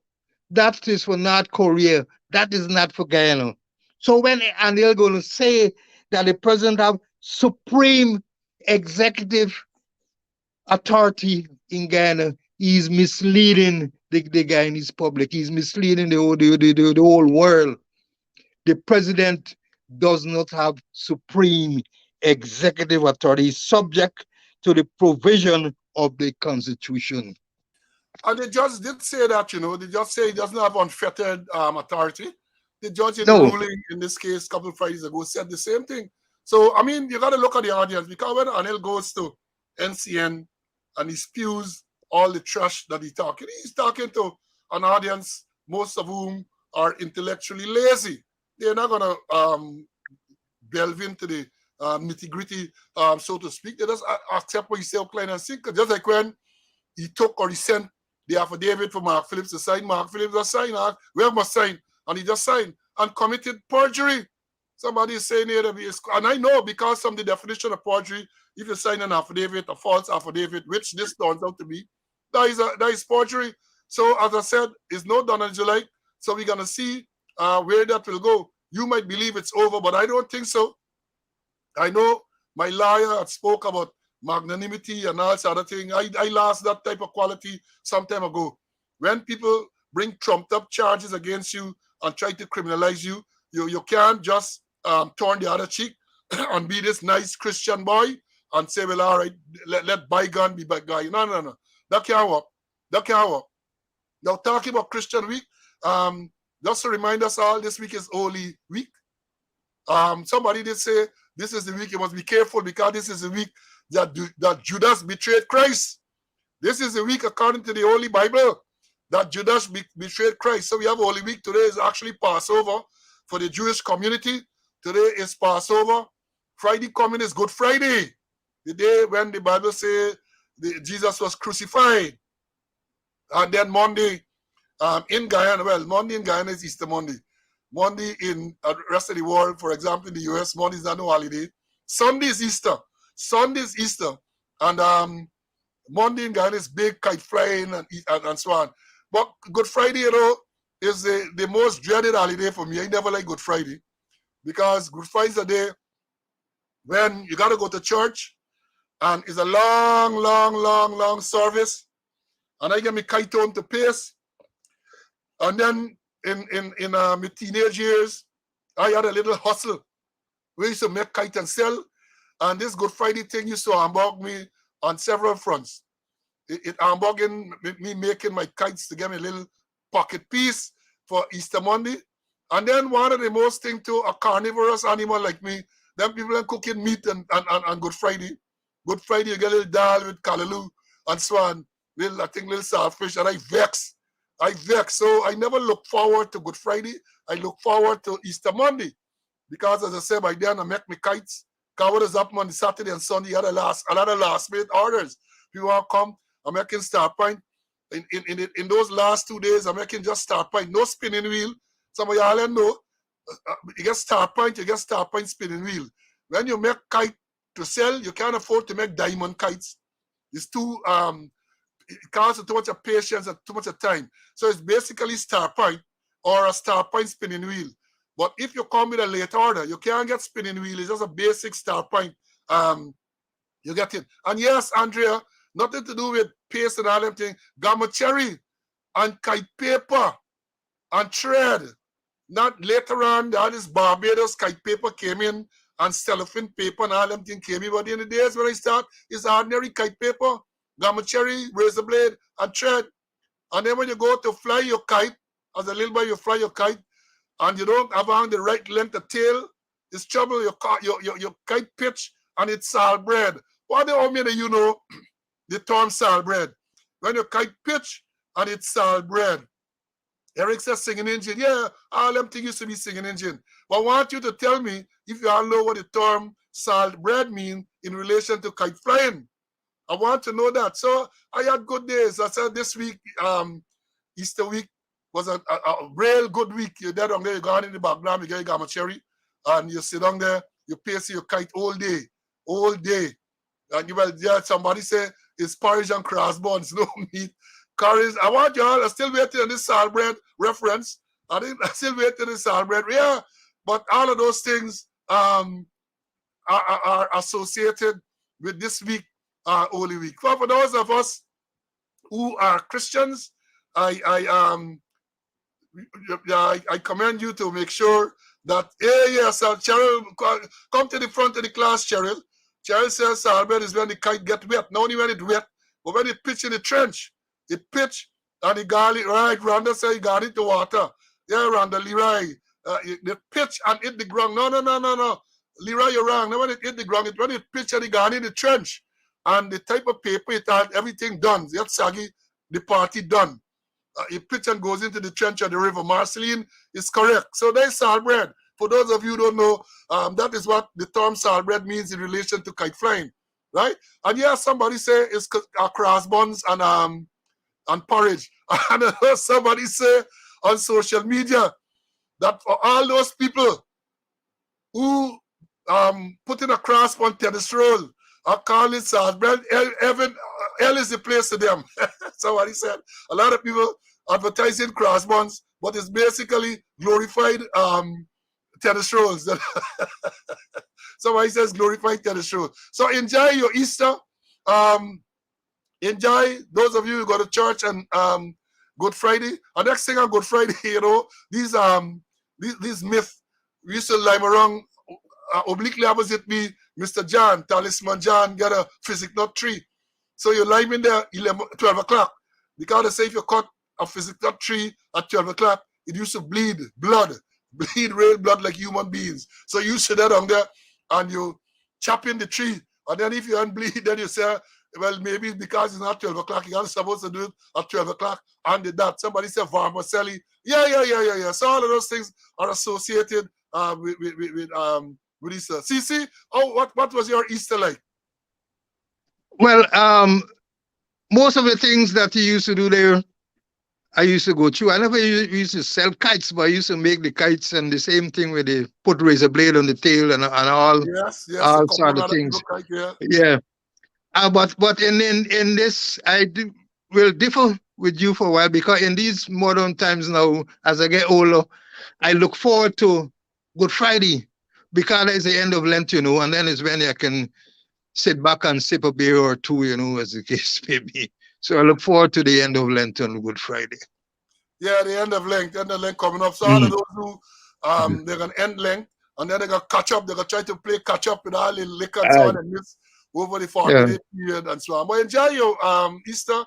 That is for North Korea. That is not for Guyana. So when they're going to say that the president have supreme executive authority in Guyana, he's misleading the Guyanese public. He's misleading the whole world. The president does not have supreme executive authority subject to the provision of the Constitution. And the judge did say that, the judge say he doesn't have unfettered authority. The judge in the No, ruling in this case a couple of Fridays ago said the same thing. So, I mean, you got to look at the audience, because when Anil goes to NCN and he spews all the trash that he's talking to an audience, most of whom are intellectually lazy. They're not going to delve into the nitty gritty, so to speak. They just accept what he said, plain and simple. Just like when he took or he sent the affidavit for Mark Phillips to sign. Mark Phillips just signed. We must sign. And he just signed and committed perjury. Somebody is saying here, and I know, because from the definition of perjury, if you sign an affidavit, a false affidavit, which this turns out to be, that is perjury. So as I said, it's not done in July. So we're going to see where that will go. You might believe it's over, but I don't think so. I know my lawyer had spoke about magnanimity and all sort of thing. I lost that type of quality some time ago. When people bring trumped up charges against you and try to criminalize you, you can't just turn the other cheek and be this nice Christian boy and say, well, all right, let bygone be bygone. No. That can't work. That can't work. Now, talking about Christian week, just to remind us all, this week is Holy Week. Somebody did say this is the week you must be careful, because this is the week that Judas betrayed Christ. This is the week, according to the Holy Bible, that Judas betrayed Christ. So we have Holy Week. Today is actually Passover for the Jewish community. Today is Passover. Friday coming is Good Friday, the day when the Bible says Jesus was crucified. And then Monday in Guyana, Monday in Guyana is Easter Monday. Monday in the rest of the world, for example, in the US, Monday is not no holiday. Sunday is Easter. Sunday is Easter. And Monday in Ghana is big kite flying and so on. But Good Friday, is the most dreaded holiday for me. I never like Good Friday, because Good Friday is a day when you got to go to church, and it's a long service. And I get my kite home to pace. And then in my teenage years, I had a little hustle. We used to make kite and sell. And this Good Friday thing used to hamburg me on several fronts. It hamburging me making my kites to get me a little pocket piece for Easter Monday. And then one of the most thing to a carnivorous animal like me, them people are cooking meat and Good Friday. Good Friday, you get a little dal with callaloo and so on. Little saltfish, and I vex. So I never look forward to Good Friday. I look forward to Easter Monday, because as I said, by then I make my kites. Covered us up Monday, Saturday, and Sunday. A lot of last minute orders. People want to come. I'm making start point. In those last 2 days, I'm making just start point. No spinning wheel. Some of y'all know. You get start point, spinning wheel. When you make kite to sell, you can't afford to make diamond kites. It's too it costs too much of patience and too much of time. So it's basically star point or a star point spinning wheel. But if you come with a late order, you can't get spinning wheel. It's just a basic star point. You get it. And yes, Andrea, nothing to do with paste and all them things. Gamma cherry and kite paper and thread. Not later on, all this Barbados kite paper came in, and cellophane paper and all them things came in. But in the days when I start, it's ordinary kite paper, gamma cherry, razor blade, and thread. And then when you go to fly your kite, as a little boy, you fly your kite, and you don't have on the right length of tail, it's trouble. Your kite pitch, and it's salt bread. What do you mean that you know the term salt bread? When your kite pitch, and it's salt bread. Eric says singing engine. Yeah, all them things used to be singing engine. But I want you to tell me if you all know what the term salt bread means in relation to kite flying. I want to know that. So I had good days. I said this week, Easter week, was a real good week. You're there down there, you go on in the background, you get your gamma cherry, and you sit down there, you pace your kite all day. And you will, yeah, somebody say it's porridge and crossbones, no meat. Courage. I want y'all, I'm still waiting on this salt bread reference. I still waiting on this salt bread. Yeah, but all of those things are associated with this week, Holy Week. For those of us who are Christians, I commend you to make sure that, hey, yes, Cheryl, come to the front of the class, Cheryl. Cheryl says Sarbet is when the kite get wet. Not only when it wet, but when it pitch in the trench. It pitch and he got it right. Rhonda said he got into water. Yeah, Rhonda, Leroy. The pitch and hit the ground. No. Leroy, you're wrong. Now when it hit the ground, when it pitch and he got in the trench. And the type of paper it had, everything done. That saggy, the party done. It pitch and goes into the trench of the river. Marceline is correct. So there's salt bread. For those of you who don't know, that is what the term salt bread means in relation to kite flying, right? And yeah, somebody say it's cross buns and porridge. And I heard somebody say on social media that for all those people who put in a cross bun tennis roll or call it salt bread, hell is the place to them. Somebody said a lot of people advertising cross buns, but it's basically glorified tennis rolls. Somebody says glorified tennis rolls. So enjoy your Easter. Enjoy those of you who go to church and Good Friday. And next thing on Good Friday, you know, these myths, we used to lie around obliquely opposite me, Mr. John, Talisman John, get a physic nut tree. So you lie in there 12 o'clock. Because they say if you cut a physic nut tree at 12 o'clock, it used to bleed real blood like human beings. So you sit there down there and you chop in the tree. And then if you don't bleed, then you say, well, maybe because it's not 12 o'clock, you're not supposed to do it at 12 o'clock. And did that. Somebody said Varmacelli. Yeah. So all of those things are associated with Easter. CC, what was your Easter like? Well, most of the things that you used to do there, I used to go through. I never used to sell kites, but I used to make the kites and the same thing where they put razor blade on the tail and Yes, a all couple sort of of other things. people kite, yeah. Yeah. But in this, will differ with you for a while because in these modern times now, as I get older, I look forward to Good Friday because it's the end of Lent, you know, and then it's when I can sit back and sip a beer or two, you know, as the case may be. So I look forward to the end of Lent on Good Friday. Yeah, the end of Lent coming up. So all of those who they're gonna end Lent and then they're gonna catch up, they're gonna try to play catch up with all the liquor and so on and miss over the 40-day period and so on. But enjoy your Easter,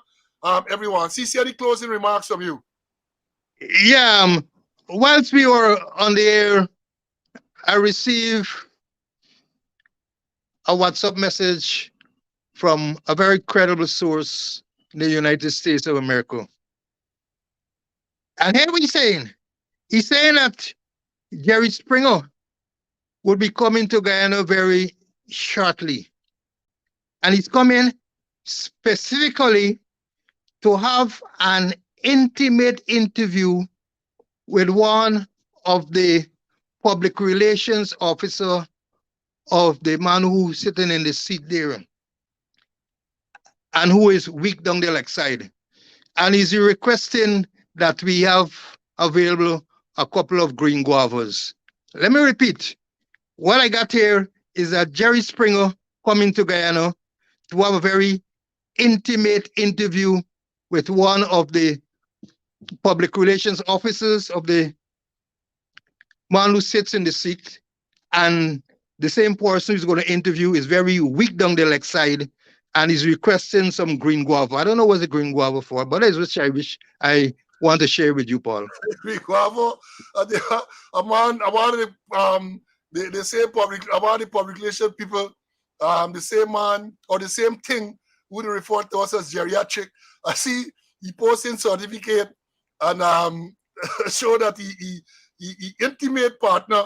everyone. CC, any closing remarks from you? Yeah, whilst we were on the air, I received a WhatsApp message from a very credible source in the United States of America. And here what he's saying. He's saying that Jerry Springer will be coming to Guyana very shortly. And he's coming specifically to have an intimate interview with one of the public relations officer of the man who's sitting in the seat there and who is weak down there like side. And he's requesting that we have available a couple of green guavas. Let me repeat. What I got here is that Jerry Springer coming to Guyana to have a very intimate interview with one of the public relations officers of the man who sits in the seat. And the same person who's going to interview is very weak down the leg side and is requesting some green guava. I don't know what's the green guava for, but that's what I wish I want to share with you, Paul. Green guava, among the same public, among the public relation people, the same man or the same thing would refer to us as geriatric. I see he posting certificate and show that he intimate partner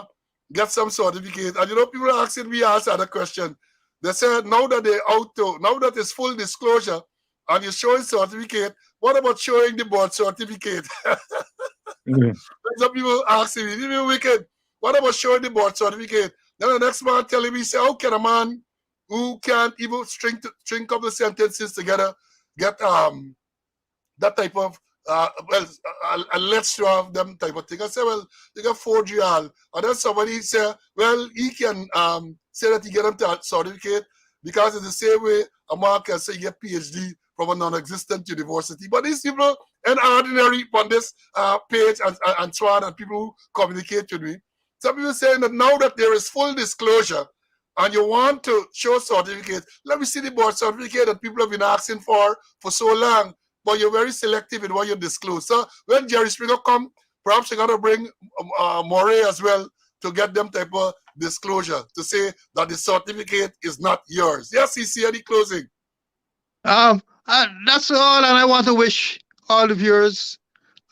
get some certificate. And you know, people are asking me ask other question. They said now that they're out to, now that it's full disclosure and you're showing certificate, what about showing the birth certificate? Some people asking me, you wicked, what about showing the birth certificate? Then the next man telling me, say, how can a man who can't even string up the sentences together get that type of let's have them type of thing. I say, well, they got 4G all. And then somebody say, well, he can say that he get them to certificate because it's the same way a man can say he get PhD from a non-existent university. But these people, an ordinary on this page and so on, and people who communicate with me, Some people saying that now that there is full disclosure and you want to show certificate, let me see the board certificate that people have been asking for so long, but you're very selective in what you disclose. So when Jerry Springer come, perhaps you got to bring Moray as well to get them type of disclosure to say that the certificate is not yours. Yes, CC, any closing? That's all, and I want to wish all the viewers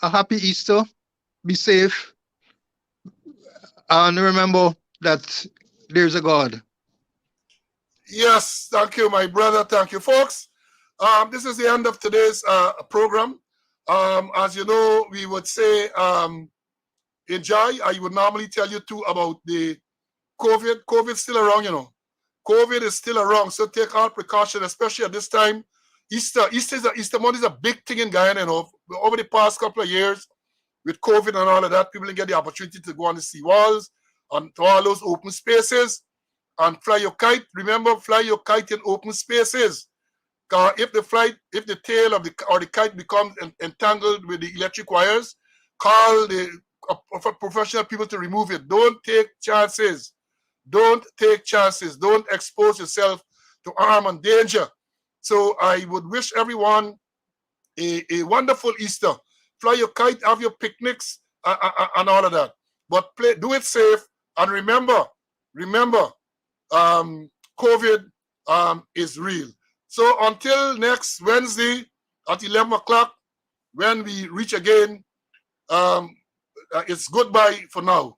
a happy Easter. Be safe, and remember that there's a God. Yes, thank you, my brother. Thank you, folks. This is the end of today's program. As you know, we would say enjoy. I would normally tell you too about the COVID. COVID's still around, you know. COVID is still around, so take all precaution, especially at this time. Easter month is a big thing in Guyana, you know. Over the past couple of years, with COVID and all of that, people didn't get the opportunity to go on the sea walls and to all those open spaces and fly your kite. Remember, fly your kite in open spaces. If the tail of the kite becomes entangled with the electric wires, call the professional people to remove it. Don't take chances. Don't take chances. Don't expose yourself to harm and danger. So I would wish everyone a wonderful Easter. Fly your kite, have your picnics, and all of that. But do it safe. And remember, COVID is real. So until next Wednesday at 11 o'clock, when we reach again, it's goodbye for now.